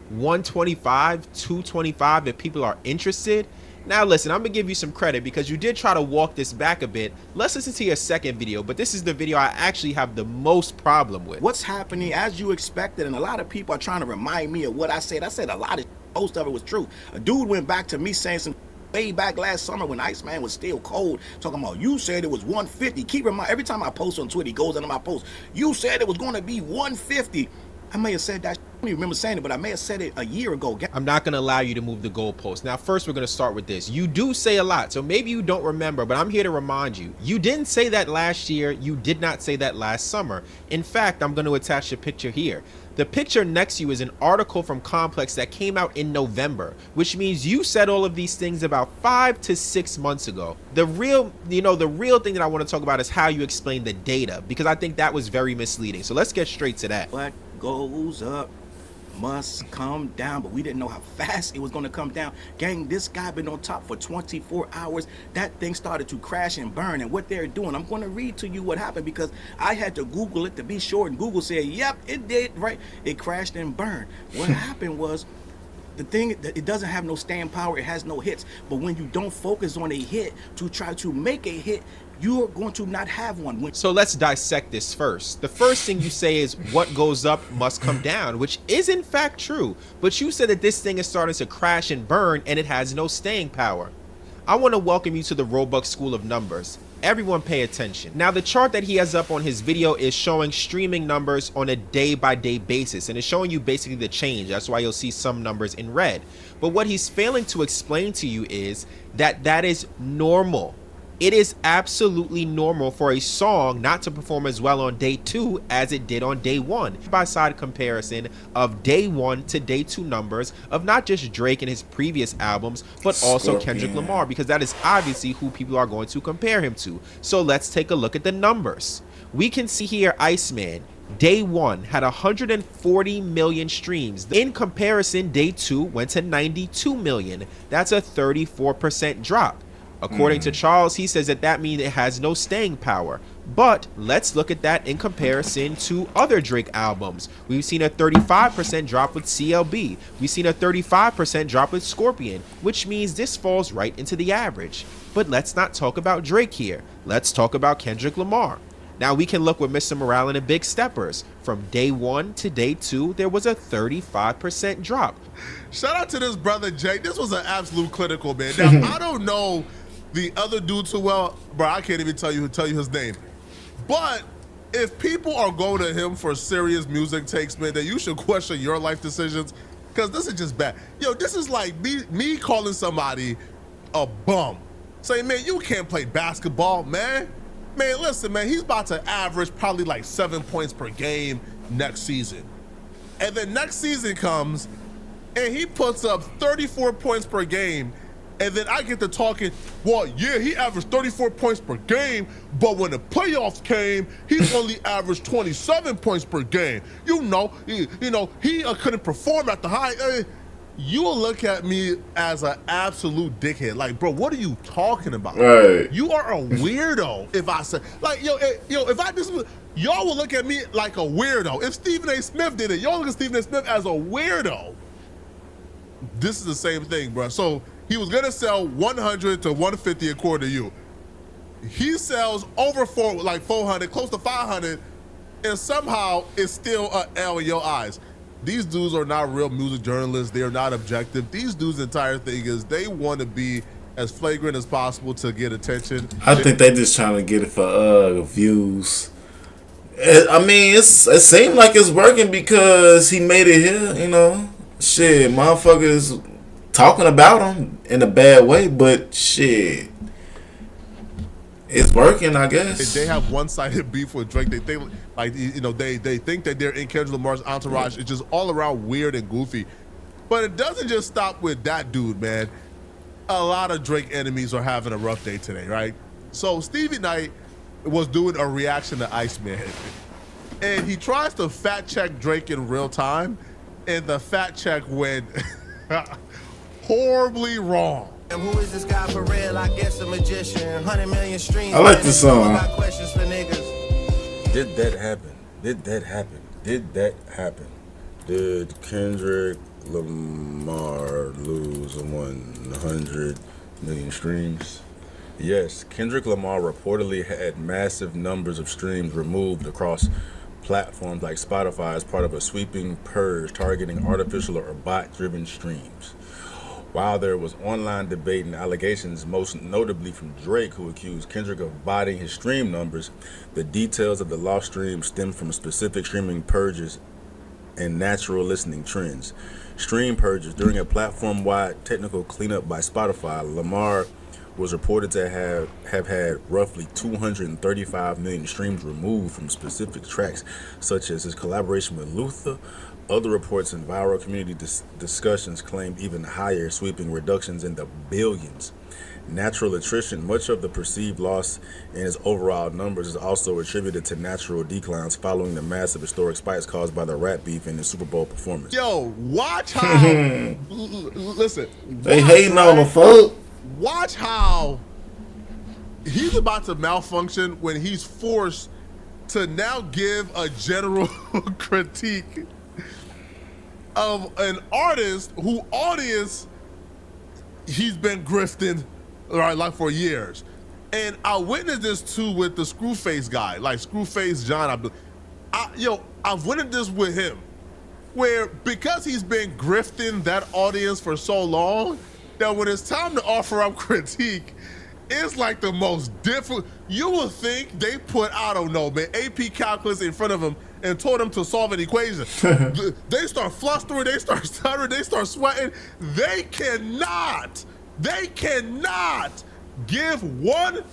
S23: 125, 225 if people are interested? Now listen, I'm gonna give you some credit because you did try to walk this back a bit. Let's listen to your second video, but this is the video I actually have the most problem with.
S11: What's happening as you expected, and a lot of people are trying to remind me of what I said. I said a lot of most of it was true. A dude went back to me saying some way back last summer when Iceman was still cold, talking about you said it was 150. Keep in mind, every time I post on Twitter, he goes into my post. You said it was going to be 150.
S12: I may have said that. I don't even remember saying it, but I may have said it a year ago.
S23: I'm not going to allow you to move the goalpost. Now, first, we're going to start with this. You do say a lot, so maybe you don't remember, but I'm here to remind you. You didn't say that last year. You did not say that last summer. In fact, I'm going to attach a picture here. The picture next to you is an article from Complex that came out in November, which means you said all of these things about 5 to 6 months ago. The real thing that I want to talk about is how you explain the data, because I think that was very misleading. So let's get straight to that.
S12: What goes up must come down, but we didn't know how fast it was going to come down. Gang, this guy been on top for 24 hours. That thing started to crash and burn, and what they're doing, I'm going to read to you what happened because I had to Google it to be sure, and Google said, yep, it did, right? It crashed and burned. What happened was, the thing, it doesn't have no staying power, it has no hits, but when you don't focus on a hit to try to make a hit, you're going to not have one.
S23: So let's dissect this first. The first thing you say is what goes up must come down, which is in fact true. But you said that this thing is starting to crash and burn and it has no staying power. I want to welcome you to the Robux School of Numbers. Everyone pay attention. Now the chart that he has up on his video is showing streaming numbers on a day-by-day basis, and it's showing you basically the change. That's why you'll see some numbers in red. But what he's failing to explain to you is that that is normal. It is absolutely normal for a song not to perform as well on day 2 as it did on day 1. By side comparison of day 1 to day 2 numbers of not just Drake and his previous albums, but also Kendrick Lamar, because that is obviously who people are going to compare him to. So let's take a look at the numbers. We can see here Iceman, day 1 had 140 million streams. In comparison, day 2 went to 92 million. That's a 34% drop. According to Charles, he says that means it has no staying power. But let's look at that in comparison to other Drake albums. We've seen a 35% drop with CLB. We've seen a 35% drop with Scorpion, which means this falls right into the average. But let's not talk about Drake here. Let's talk about Kendrick Lamar. Now we can look with Mr. Morale and the Big Steppers. From day 1 to day 2, there was a 35% drop.
S2: Shout out to this brother Jay. This was an absolute clinical, man. Now I don't know the other dude too well, bro. I can't even tell you his name. But if people are going to him for serious music takes, man, then you should question your life decisions, because this is just bad. Yo, this is like me calling somebody a bum, saying, man, you can't play basketball, man. Man, listen, man, he's about to average probably like 7 points per game next season. And then next season comes and he puts up 34 points per game. And then I get to talking, well, yeah, he averaged 34 points per game, but when the playoffs came, he only averaged 27 points per game. He couldn't perform at the high. You will look at me as an absolute dickhead. Like, bro, what are you talking about?
S1: Right.
S2: You are a weirdo. If I say, like, if I do, y'all will look at me like a weirdo. If Stephen A. Smith did it, y'all look at Stephen A. Smith as a weirdo. This is the same thing, bro. So he was gonna sell 100 to 150 according to you. He sells over 400, close to 500, and somehow it's still an L in your eyes. These dudes are not real music journalists. They are not objective. These dudes' entire thing is they want to be as flagrant as possible to get attention.
S1: I think they just trying to get it for views. I mean, it seemed like it's working because he made it here, Shit, motherfuckers talking about him in a bad way, but shit, it's working, I guess.
S2: They have one-sided beef with Drake. They think, they think that they're in Kendrick Lamar's entourage. It's just all around weird and goofy. But it doesn't just stop with that dude, man. A lot of Drake enemies are having a rough day today, right? So Stevie Knight was doing a reaction to Iceman, and he tries to fact-check Drake in real time, and the fact-check went horribly wrong.
S13: And who is this guy for real? I guess a magician. 100 million streams.
S1: I like this song.
S13: Got questions for niggas.
S14: Did that happen? Did that happen? Did that happen? Did Kendrick Lamar lose 100 million streams? Yes, Kendrick Lamar reportedly had massive numbers of streams removed across platforms like Spotify as part of a sweeping purge targeting artificial or bot-driven streams. While there was online debate and allegations, most notably from Drake, who accused Kendrick of botting his stream numbers, the details of the lost streams stem from specific streaming purges and natural listening trends. Stream purges. During a platform-wide technical cleanup by Spotify, Lamar was reported to have had roughly 235 million streams removed from specific tracks, such as his collaboration with Luther. Other reports and viral community discussions claim even higher, sweeping reductions in the billions. Natural attrition. Much of the perceived loss in his overall numbers is also attributed to natural declines following the massive historic spikes caused by the rap beef in his Super Bowl performance.
S2: Yo, watch how. Listen.
S1: They hating on the folk.
S2: Watch how he's about to malfunction when he's forced to now give a general critique of an artist who audience he's been grifting right like for years. And I witnessed this too with the Screwface guy, like Screwface John. I've witnessed this with him, where because he's been grifting that audience for so long, that when it's time to offer up critique, it's like the most difficult. You would think they put, I don't know, man, AP calculus in front of him and told him to solve an equation. They start flustering, they start stuttering, they start sweating. They cannot give one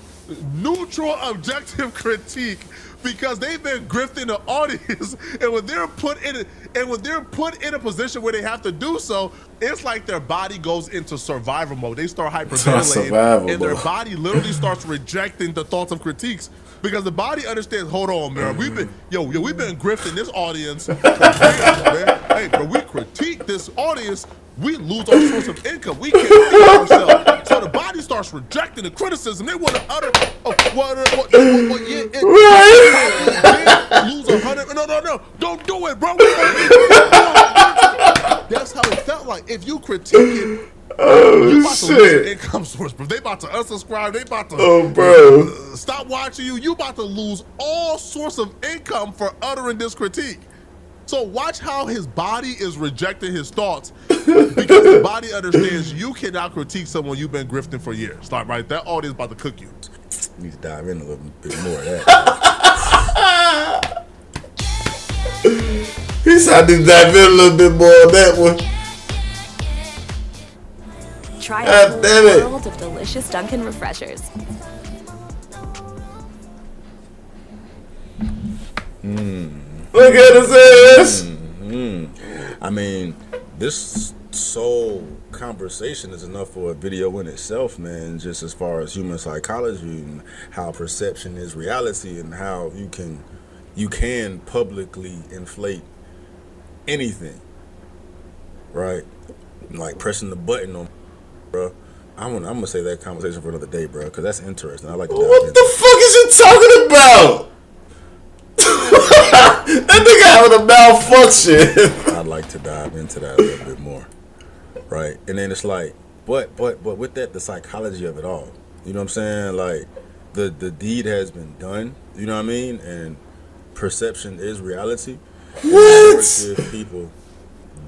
S2: neutral, objective critique because they've been grifting the audience, and when they're put in a position where they have to do so, it's like their body goes into survival mode. They start hyperventilating, and their body literally starts rejecting the thoughts of critiques because the body understands. Hold on, man. We've been grifting this audience for years, man. Hey, but we critique this audience, we lose our source of income. We can't feed ourselves. So the body starts rejecting the criticism. They want to utter, lose 100. No, don't do it, bro. That's how it felt like. If you critique it, you about to lose your income source, bro. They about to unsubscribe. They about to stop watching you. You about to lose all source of income for uttering this critique. So watch how his body is rejecting his thoughts because the body understands you cannot critique someone you've been grifting for years. Like, right? That audience about to cook you.
S14: Need to dive in a little bit more of that.
S1: He said I need to dive in a little bit more on that one.
S15: Try a whole world of delicious Dunkin' Refreshers.
S1: Look at his ass.
S14: I mean, this sole conversation is enough for a video in itself, man. Just as far as human psychology and how perception is reality, and how you can publicly inflate anything, right? Like pressing the button on, bro. I'm gonna say that conversation for another day, bro, because that's interesting. I like to dive
S1: What the fuck is you talking about? That nigga having a malfunction.
S14: I'd like to dive into that a little bit more, right? And then it's like, but with that, the psychology of it all. You know what I'm saying? Like, the deed has been done. You know what I mean? And perception is reality.
S1: What?
S14: If people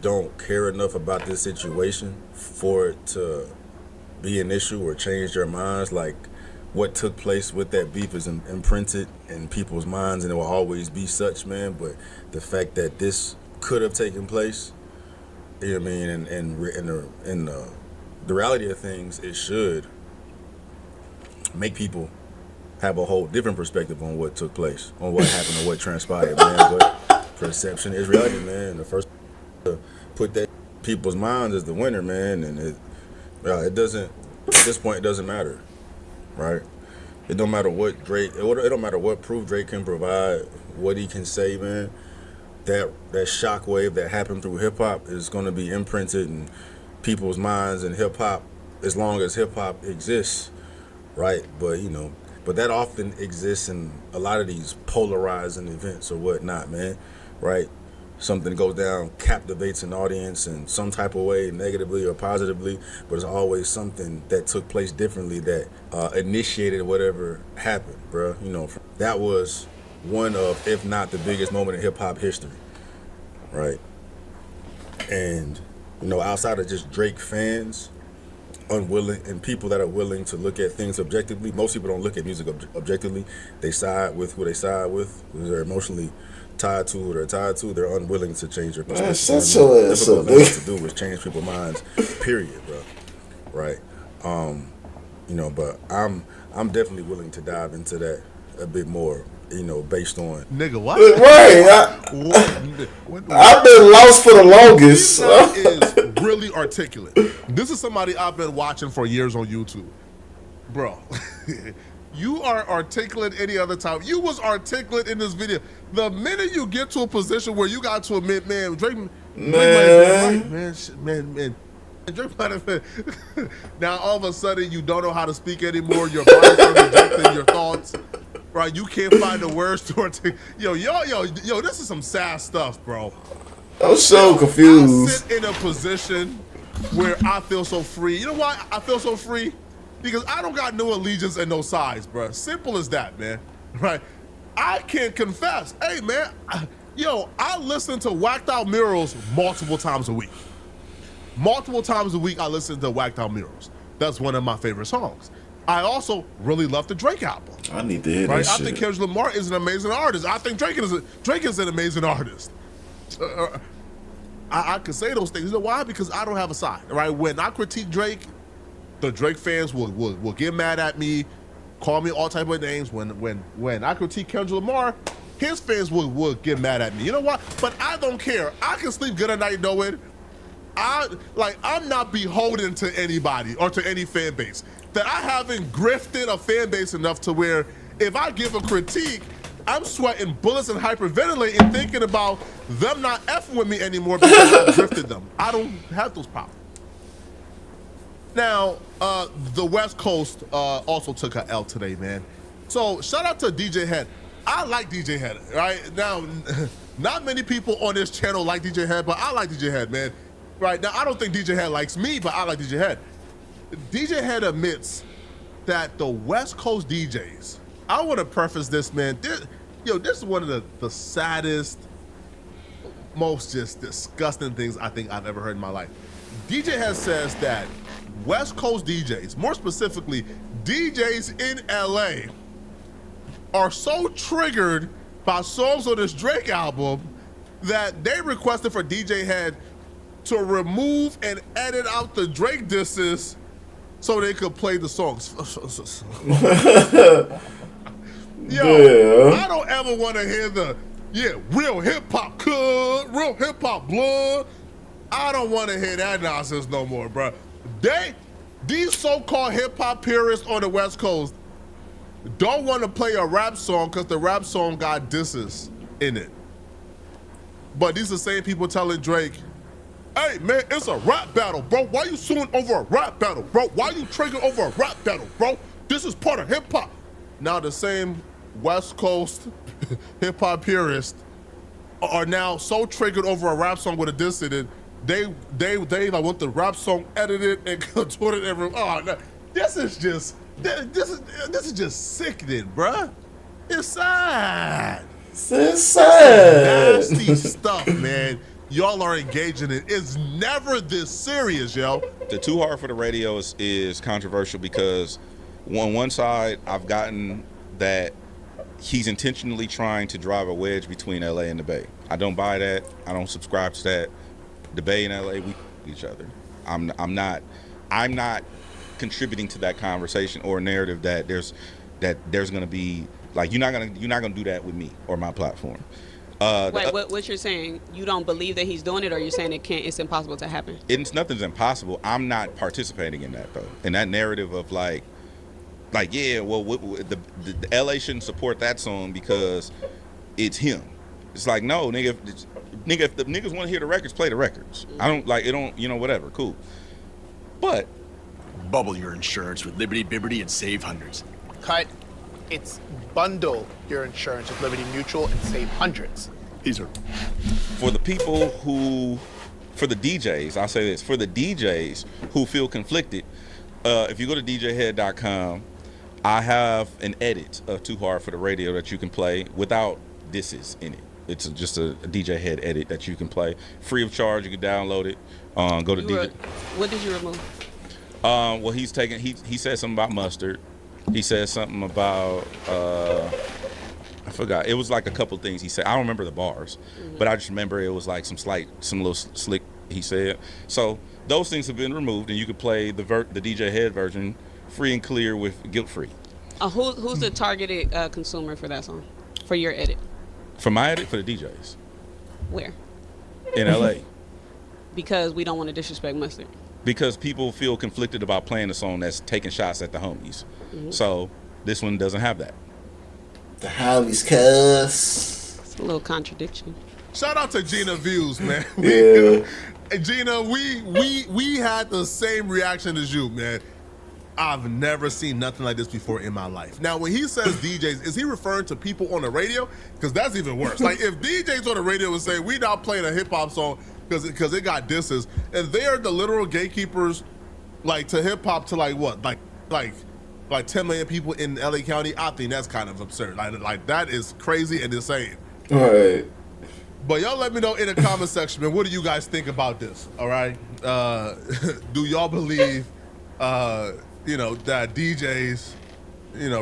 S14: don't care enough about this situation for it to be an issue or change their minds, like what took place with that beef is imprinted in people's minds, and it will always be such, man. But the fact that this could have taken place, you know what I mean, and the reality of things, it should make people have a whole different perspective on what took place, on what happened, and what transpired, man. But perception is reality, man. The first to put that in people's minds is the winner, man. And it doesn't, at this point, it doesn't matter, right? It don't matter what Drake, it don't matter what proof Drake can provide, what he can say, man. That shockwave that happened through hip hop is going to be imprinted in people's minds and hip hop as long as hip hop exists, right? But but that often exists in a lot of these polarizing events or whatnot, man, right? Something goes down, captivates an audience in some type of way, negatively or positively, but it's always something that took place differently that initiated whatever happened, bro. That was one of, if not the biggest moment in hip hop history, right? And outside of just Drake fans, unwilling, and people that are willing to look at things objectively. Most people don't look at music objectively. They side with who they side with, who they're emotionally tied to, who they're tied to. They're unwilling to change their perspective.
S1: Shut your ass up,
S14: Difficult
S1: nigga.
S14: to do is change people's minds. Period, bro. Right. You know, but I'm definitely willing to dive into that a bit more. You know, based on
S2: nigga what?
S1: Right. I've been lost for the longest.
S2: This guy is really articulate. This is somebody I've been watching for years on YouTube, bro. You are articulate any other time. You was articulate in this video. The minute you get to a position where you got to admit, man, Drake man. Drake might have been. Now all of a sudden you don't know how to speak anymore. Your body's rejecting your thoughts. Right, you can't find the words to articulate. Yo, this is some sad stuff, bro.
S1: I'm so confused.
S2: I sit in a position where I feel so free. You know why I feel so free? Because I don't got no allegiance and no sides, bro. Simple as that, man. Right? I can confess, hey, man, I listen to Whacked Out Murals multiple times a week. Multiple times a week, I listen to Whacked Out Murals. That's one of my favorite songs. I also really love the Drake album.
S1: I need to hear
S2: right?
S1: this
S2: I
S1: shit.
S2: think Kendrick Lamar is an amazing artist. I think Drake is an amazing artist. I can say those things. You know why? Because I don't have a side. Right? When I critique Drake, the Drake fans will get mad at me, call me all type of names. When I critique Kendrick Lamar, his fans will get mad at me. You know what? But I don't care. I can sleep good at night knowing I'm not beholden to anybody or to any fan base. That I haven't grifted a fan base enough to where if I give a critique, I'm sweating bullets and hyperventilating, thinking about them not effing with me anymore because I grifted them. I don't have those problems. Now, the West Coast also took an L today, man. So shout out to DJ Head. I like DJ Head, right? Now, not many people on this channel like DJ Head, but I like DJ Head, man. Right now, I don't think DJ Head likes me, but I like DJ Head. DJ Head admits that the West Coast DJs, I want to preface this, man. This is one of the saddest, most just disgusting things I think I've ever heard in my life. DJ Head says that West Coast DJs, more specifically DJs in LA, are so triggered by songs on this Drake album that they requested for DJ Head to remove and edit out the Drake disses so they could play the songs. I don't ever want to hear the real hip hop real hip hop blood. I don't want to hear that nonsense no more, bro. These so-called hip hop purists on the West Coast don't want to play a rap song because the rap song got disses in it. But these are the same people telling Drake, hey, man, it's a rap battle, bro. Why you suing over a rap battle, bro? Why you triggering over a rap battle, bro? This is part of hip-hop. Now the same West Coast hip-hop purists are now so triggered over a rap song with a diss in it, they like want the rap song edited and contorted every. Oh, no. This is just sickening, bruh. It's sad.
S1: It's sad.
S2: Nasty stuff, man. Y'all are engaging in. It's never this serious, yo.
S16: The Too Hard for the Radio is controversial because on one side, I've gotten that he's intentionally trying to drive a wedge between LA and the Bay. I don't buy that. I don't subscribe to that. The Bay and LA, we each other. I'm not contributing to that conversation or narrative that there's going to be like you're not gonna do that with me or my platform.
S17: Wait, what you're saying? You don't believe that he's doing it, or you're saying it's impossible to happen?
S16: Nothing's impossible. I'm not participating in that though. In that narrative of the LA shouldn't support that song because it's him. It's like, no, nigga, if the niggas want to hear the records, play the records. I don't like it. Don't whatever, cool. But
S18: bubble your insurance with Liberty Biberty and save hundreds.
S24: Cut. It's bundle your insurance with Liberty Mutual and save hundreds.
S18: These are
S16: for the people for the DJs. I'll say this, for the DJs who feel conflicted. If you go to djhead.com, I have an edit of Too Hard for the Radio that you can play without disses in it. It's just a DJ Head edit that you can play free of charge. You can download it. Go to DJ.
S17: What did you remove?
S16: Well, he's taking. He said something about mustard. He said something about. I forgot. It was like a couple things he said. I don't remember the bars, but I just remember it was like some little slick. He said. So those things have been removed, and you could play the DJ Head version free and clear with guilt free.
S17: Who's the targeted consumer for that song? For your edit?
S16: For my edit, for the DJs.
S17: Where?
S16: In LA.
S17: Because we don't want to disrespect mustard.
S16: Because people feel conflicted about playing a song that's taking shots at the homies. So this one doesn't have that.
S1: The homies, cuz.
S17: It's a little contradiction.
S2: Shout out to Gina Views, man.
S1: Yeah.
S2: Gina, we had the same reaction as you, man. I've never seen nothing like this before in my life. Now, when he says DJs, is he referring to people on the radio? Because that's even worse. Like, if DJs on the radio would say, we not playing a hip-hop song because it got disses, and they're the literal gatekeepers, like, to hip-hop to, like, what? Like 10 million people in LA County? I think that's kind of absurd. Like that is crazy and insane.
S1: All right.
S2: But y'all let me know in the comment section, man, what do you guys think about this, all right? Do y'all believe... that DJs,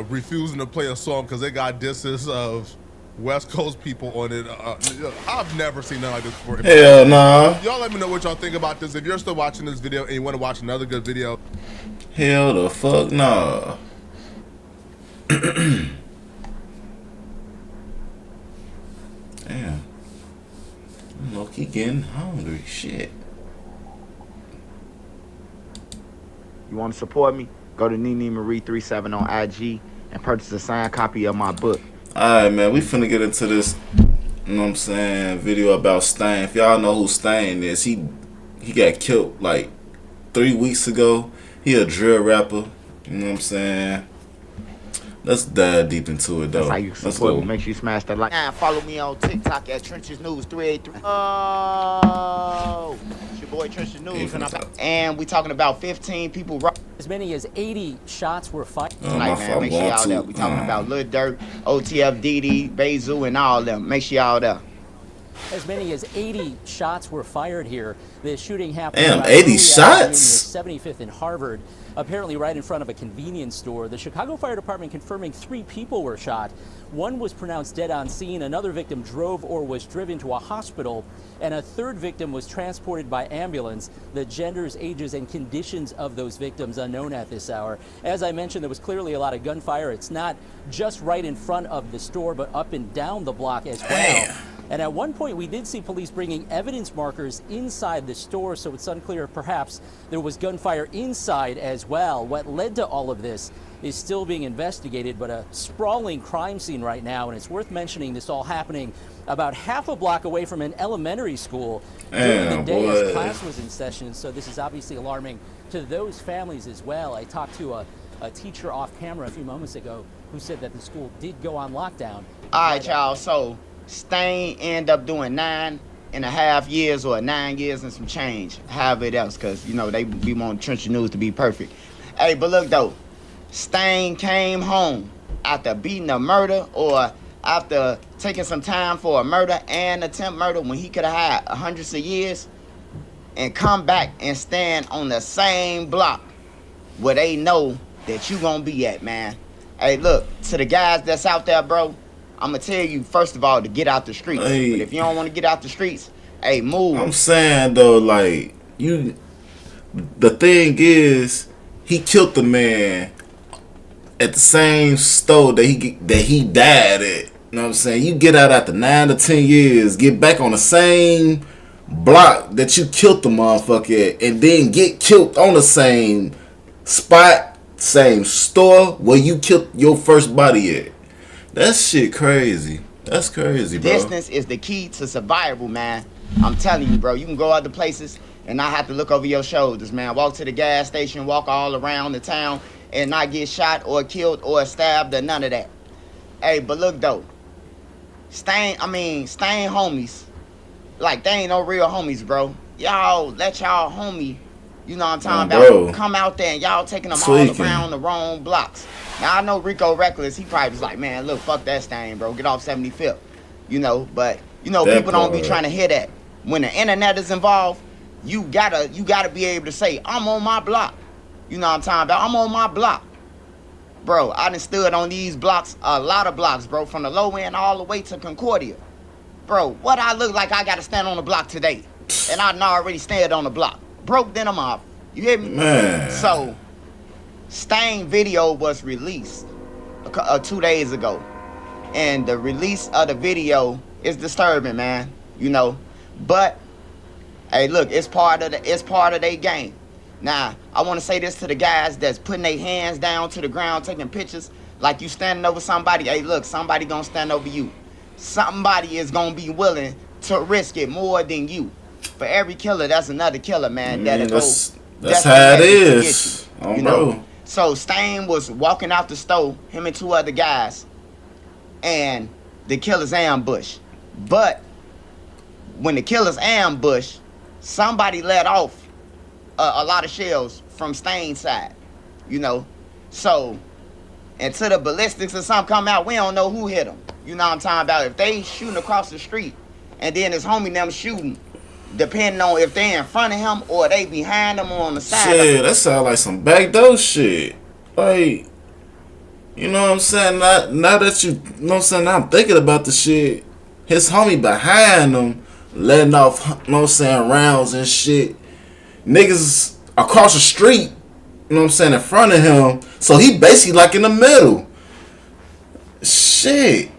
S2: refusing to play a song because they got disses of West Coast people on it. I've never seen nothing like this before.
S1: Hell nah.
S2: Y'all let me know what y'all think about this. If you're still watching this video and you want to watch another good video.
S1: Hell the fuck nah. Damn. I'm low-key getting hungry. Shit.
S8: You want to support me? Go to Nene Marie 37 on IG and purchase a signed copy of my book.
S1: Alright, man, we finna get into this, you know what I'm saying, video about Stain. If y'all know who Stain is, he got killed like 3 weeks ago. He a drill rapper, you know what I'm saying. Let's dive deep into it though.
S8: That's how you
S1: Let's
S8: support
S1: go.
S8: me. Make sure you smash that like. And follow me on TikTok at Trenches News 383. Oh, it's your boy Trenches News, and we talking about 15 people.
S6: As many as 80 shots were fired.
S8: Tonight, man, make sure y'all there. We talking about Lil Durk, OTF, DD, Bezu, and all them. Make sure y'all there.
S6: As many as 80 shots were fired here. The shooting happened.
S1: Damn, 80 shots?
S6: 75th and Harvard, apparently right in front of a convenience store. The Chicago Fire Department confirming 3 people were shot. One was pronounced dead on scene. Another victim drove or was driven to a hospital. And a third victim was transported by ambulance. The genders, ages, and conditions of those victims unknown at this hour. As I mentioned, there was clearly a lot of gunfire. It's not just right in front of the store, but up and down the block as well. Damn. And at one point, we did see police bringing evidence markers inside the store, so it's unclear if perhaps there was gunfire inside as well. What led to all of this is still being investigated, but a sprawling crime scene right now, and it's worth mentioning this all happening about half a block away from an elementary school during the day as class was in session, so this is obviously alarming to those families as well. I talked to a teacher off camera a few moments ago who said that the school did go on lockdown.
S8: All right, y'all, so Stain end up doing 9.5 years or 9 years and some change, however it else, because, they be want Trench News to be perfect. Hey, but look, though, Stain came home after beating a murder or after taking some time for a murder and attempt murder when he could have had hundreds of years and come back and stand on the same block where they know that you gonna be at, man. Hey, look, to the guys that's out there, bro, I'm gonna tell you, first of all, to get out the streets.
S1: Hey.
S8: But if you don't want to get out the streets, hey, move.
S1: I'm saying though, like, the thing is, he killed the man at the same store that he died at. You know what I'm saying? You get out after 9 to 10 years, get back on the same block that you killed the motherfucker at, and then get killed on the same spot, same store where you killed your first body at. That shit crazy. That's crazy, bro.
S8: Distance is the key to survival, man. I'm telling you, bro. You can go other places and not have to look over your shoulders, man. Walk to the gas station, walk all around the town, and not get shot or killed or stabbed or none of that. Hey, but look, though. Stain homies. Like, they ain't no real homies, bro. Y'all let y'all homie, you know what I'm talking about,
S1: bro,
S8: come out there and y'all taking them
S1: tweaking
S8: all around the wrong blocks. Now, I know Rico Reckless, he probably was like, man, look, fuck that Stain, bro. Get off 75th. But, people don't be trying to hear that. When the internet is involved, you gotta be able to say, I'm on my block. You know what I'm talking about? I'm on my block. Bro, I done stood on these blocks, a lot of blocks, bro, from the low end all the way to Concordia. Bro, what I look like I gotta stand on the block today. And I done already stand on the block. Broke, then I'm off. You hear me?
S1: Man.
S8: So, Stain video was released 2 days ago. And the release of the video is disturbing, man. You know. But, hey, look, it's part of their game. Now, I want to say this to the guys that's putting their hands down to the ground, taking pictures like you standing over somebody. Hey, look, somebody gonna stand over you. Somebody is gonna be willing to risk it more than you. For every killer, that's another killer, man.
S1: That's how it is.
S8: You know? So Stain was walking out the store, him and 2 other guys, and the killers ambush. But when the killers ambush, somebody let off a lot of shells from Stain's side, you know. So until the ballistics or something come out, we don't know who hit them. You know what I'm talking about? If they shooting across the street and then his homie them shooting, depending on if they in front of him or they behind him or on the side.
S1: Shit, that sound like some backdoor shit. Like, you know what I'm saying? Now that you know what I'm saying, now I'm thinking about the shit. His homie behind him letting off, you know what I'm saying, rounds and shit. Niggas across the street, you know what I'm saying, in front of him. So he basically like in the middle. Shit.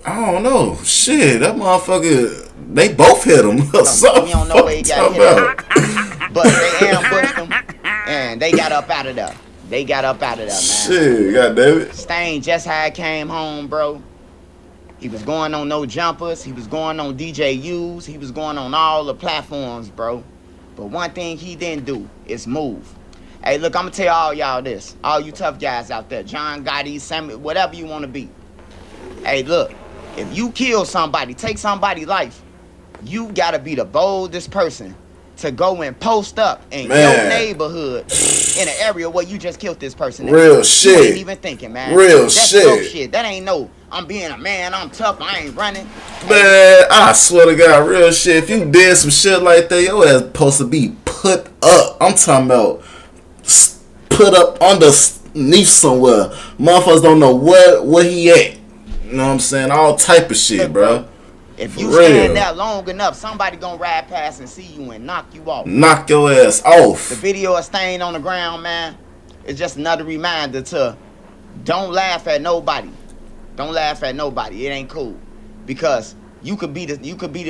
S1: I don't know. Shit, that motherfucker, they both hit him.
S8: We don't know where he got hit at. But they ambushed him and they got up out of there. Man.
S1: Shit, goddammit.
S8: Stain just had came home, bro. He was going on No Jumpers. He was going on DJUs. He was going on all the platforms, bro. But one thing he didn't do is move. Hey, look, I'm going to tell all y'all this. All you tough guys out there. John Gotti, Sammy, whatever you want to be. Hey, look. If you kill somebody, take somebody's life, you got to be the boldest person to go and post up in your neighborhood in an area where you just killed this person.
S1: Real shit.
S8: You ain't even thinking, man. That's shit. That ain't no, I'm being a man, I'm tough, I ain't running.
S1: Man, I swear to God, real shit. If you did some shit like that, your ass supposed to be put up. I'm talking about put up underneath somewhere. Motherfuckers don't know where he at. You know what I'm saying? All type of shit, bro.
S8: If you stand there long enough, somebody gonna ride past and see you and knock you off.
S1: Knock your ass off.
S8: The video of Stain on the ground, man, it's just another reminder to don't laugh at nobody. Don't laugh at nobody. It ain't cool. Because you could be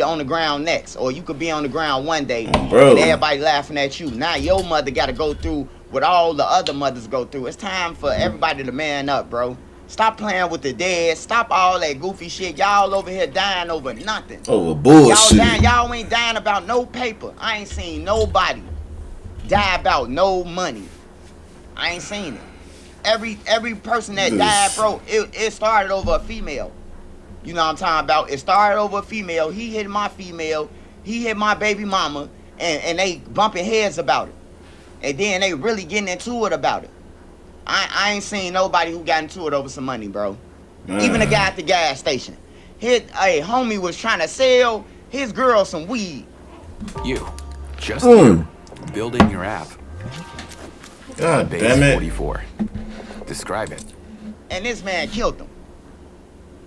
S8: on the ground next, or you could be on the ground one day and everybody laughing at you. Now your mother gotta go through what all the other mothers go through. It's time for everybody to man up, bro. Stop playing with the dead. Stop all that goofy shit. Y'all over here dying over nothing.
S1: Over bullshit.
S8: Y'all ain't dying about no paper. I ain't seen nobody die about no money. I ain't seen it. Every person that died, bro, it started over a female. You know what I'm talking about? It started over a female. He hit my female. He hit my baby mama. And they bumping heads about it. And then they really getting into it about it. I ain't seen nobody who got into it over some money, bro. Even the guy at the gas station. A homie was trying to sell his girl some weed.
S7: You, just you, building your app.
S1: God
S7: Base
S1: damn it.
S7: 44. Describe it.
S8: And this man killed him.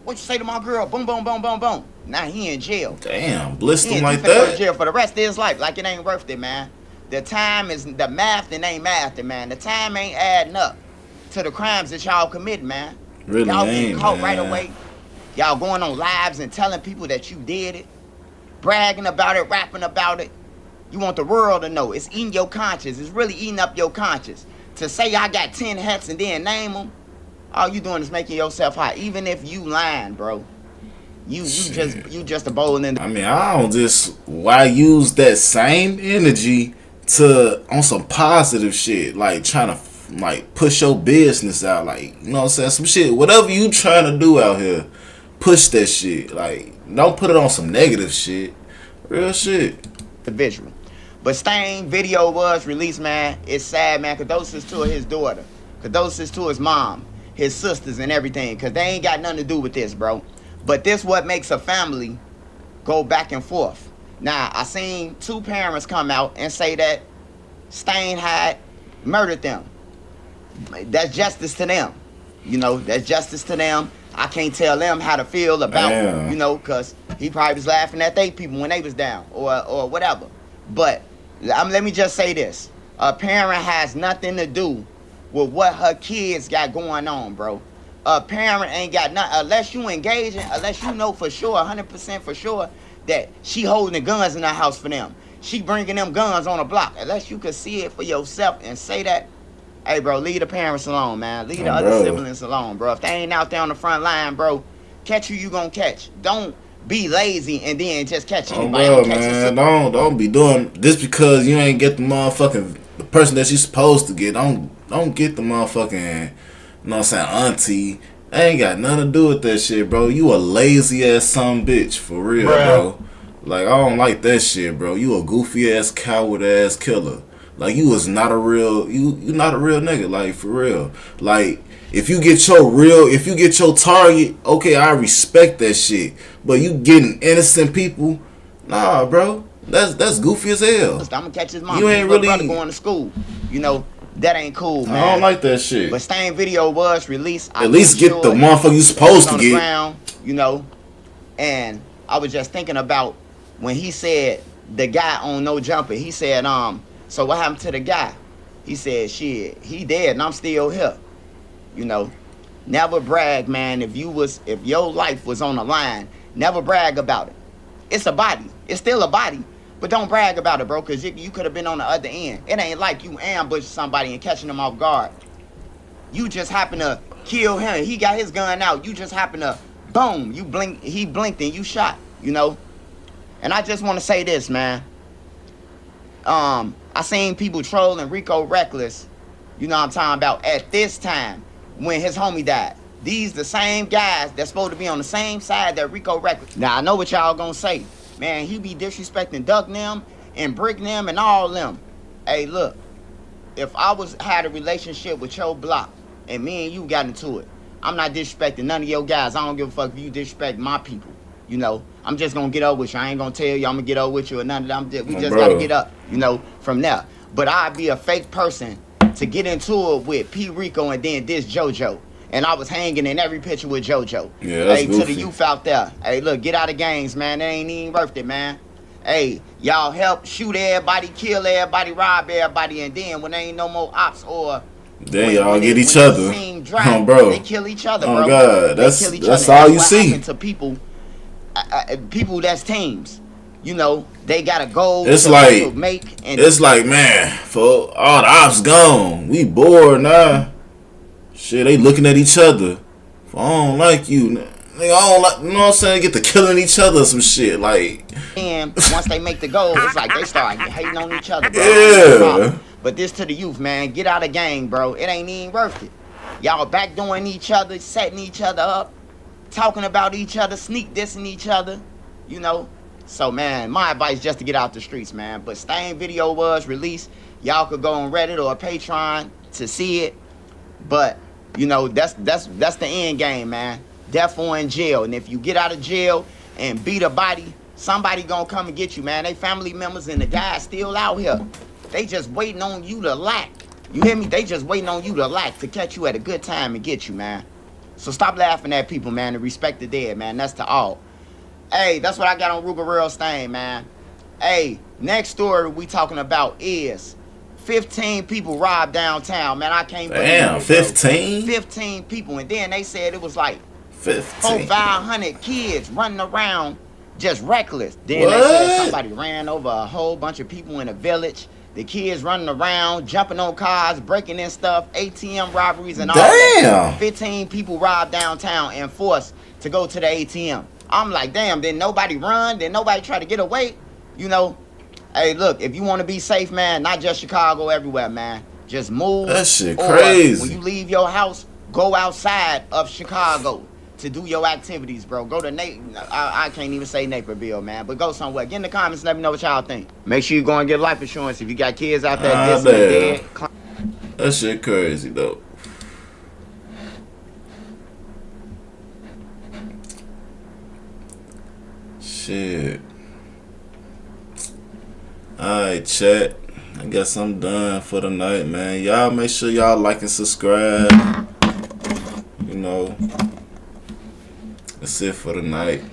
S8: What you say to my girl? Boom, boom, boom, boom, boom. Now he in jail.
S1: Damn, blissed him like
S8: He go to
S1: that.
S8: jail for the rest of his life. Like it ain't worth it, man. The time is the math. It ain't math, man. The time ain't adding up to the crimes that y'all commit, man.
S1: Really
S8: y'all
S1: ain't,
S8: getting caught
S1: man.
S8: right away. Y'all going on lives and telling people that you did it, bragging about it, rapping about it. You want the world to know. It's eating your conscience. It's really eating up your conscience. To say I got 10 hats and then name them, all you doing is making yourself high. Even if you lying, bro. You just a bold in the...
S1: I mean, I don't just... Why use that same energy to... On some positive shit. Like, trying to... Like, push your business out. Like, you know what I'm saying? Some shit. Whatever you trying to do out here, push that shit. Like, don't put it on some negative shit. Real shit.
S8: The visual. But Stain video was released, man. It's sad, man. Condolences to his daughter. Condolences to his mom. His sisters and everything. Because they ain't got nothing to do with this, bro. But this what makes a family go back and forth. Now, I seen 2 parents come out and say that Stain had murdered them. That's justice to them. You know, that's justice to them. I can't tell them how to feel about, you know, because he probably was laughing at they people when they was down or whatever. But let me just say this. A parent has nothing to do with what her kids got going on, bro. A parent ain't got nothing, unless you engaging, unless you know for sure, 100% for sure, that she holding the guns in the house for them. She bringing them guns on the block. Unless you can see it for yourself and say that, hey, bro, leave the parents alone, man. Leave the other siblings alone, bro. If they ain't out there on the front line, bro, catch who you gonna catch. Don't be lazy and then just catch anybody.
S1: Bro, man, don't be doing this because you ain't get the motherfucking the person that you supposed to get. Don't get the motherfucking, you know what I'm saying, auntie. That ain't got nothing to do with that shit, bro. You a lazy ass son bitch, for real, bro. Like, I don't like that shit, bro. You a goofy ass coward ass killer. Like, you was not a real, you not a real nigga, like, for real. Like, if you get your target, okay, I respect that shit. But you getting innocent people, nah, bro. That's goofy as hell.
S8: I'm gonna catch his mom.
S1: You ain't really
S8: brother going to school. You know, that ain't cool, man.
S1: I don't like that shit.
S8: But Stain video was released.
S1: At least get the motherfucker you supposed to get.
S8: Ground, you know, and I was just thinking about when he said the guy on No Jumper. He said, so what happened to the guy? He said, shit, he dead and I'm still here. You know, never brag, man. If your life was on the line, never brag about it. It's a body. It's still a body. But don't brag about it, bro, because you could have been on the other end. It ain't like you ambushed somebody and catching them off guard. You just happen to kill him. He got his gun out. You just happen to, boom, he blinked and you shot, you know? And I just want to say this, man. I seen people trolling Rico Reckless, you know what I'm talking about, at this time when his homie died. These the same guys that's supposed to be on the same side that Rico Reckless. Now, I know what y'all gonna say. Man, he be disrespecting Duck them and Brick them and all them. Hey, look, if I had a relationship with your block and me and you got into it, I'm not disrespecting none of your guys. I don't give a fuck if you disrespect my people. You know, I'm just gonna get up with you. I ain't gonna tell you I'm gonna get up with you or none of that. We just gotta get up, you know, from there. But I'd be a fake person to get into it with P. Rico and then this JoJo. And I was hanging in every picture with JoJo.
S1: Yeah, that's goofy.
S8: To the youth out there. Hey, look, get out of gangs, man. It ain't even worth it, man. Hey, y'all help shoot everybody, kill everybody, rob everybody, and then when there ain't no more ops or
S1: then y'all get each other.
S8: Dry,
S1: bro.
S8: They kill each other, bro.
S1: Oh God, that's all you see.
S8: To people that's teams. You know, they got a goal.
S1: It's
S8: to make. And
S1: it's like, man, for all the ops gone, we bored now. Shit, they looking at each other. I don't like you. Nigga, I don't like, you know what I'm saying? Get to killing each other or some shit. Like,
S8: and once they make the goal, it's like they start hating on each other, bro.
S1: Yeah.
S8: But this to the youth, man. Get out of gang, bro. It ain't even worth it. Y'all backdooring each other, setting each other up, talking about each other, sneak dissing each other, you know. So, man, my advice just to get out the streets, man. But Stain video was released. Y'all could go on Reddit or Patreon to see it. But, you know, that's the end game, man. Death or in jail. And if you get out of jail and beat a body, somebody gonna come and get you, man. They family members and the guys still out here. They just waiting on you to lack. You hear me? They just waiting on you to lack to catch you at a good time and get you, man. So stop laughing at people, man, and respect the dead, man. That's to all. Hey, that's what I got on Ruger Real Stain, man. Hey, next story we talking about is 15 people robbed downtown, man. I can't believe it.
S1: Damn, 15?
S8: 15 people, and then they said it was like
S1: 15.
S8: 500 kids running around just reckless. Then they said somebody ran over a whole bunch of people in a village. The kids running around, jumping on cars, breaking in stuff, ATM robberies and all that. 15 people robbed downtown and forced to go to the ATM. I'm like, damn, did nobody run? Did nobody try to get away? You know, hey, look, if you want to be safe, man, not just Chicago, everywhere, man. Just move.
S1: That shit crazy.
S8: When you leave your house, go outside of Chicago to do your activities, bro. Go to I can't even say Naperville, man, but go somewhere. Get in the comments and let me know what y'all think. Make sure you go and get life insurance if you got kids out there dead.
S1: That shit crazy, though. Shit. Alright, chat. I guess I'm done for the night, man. Y'all make sure y'all like and subscribe. You know, that's it for the night.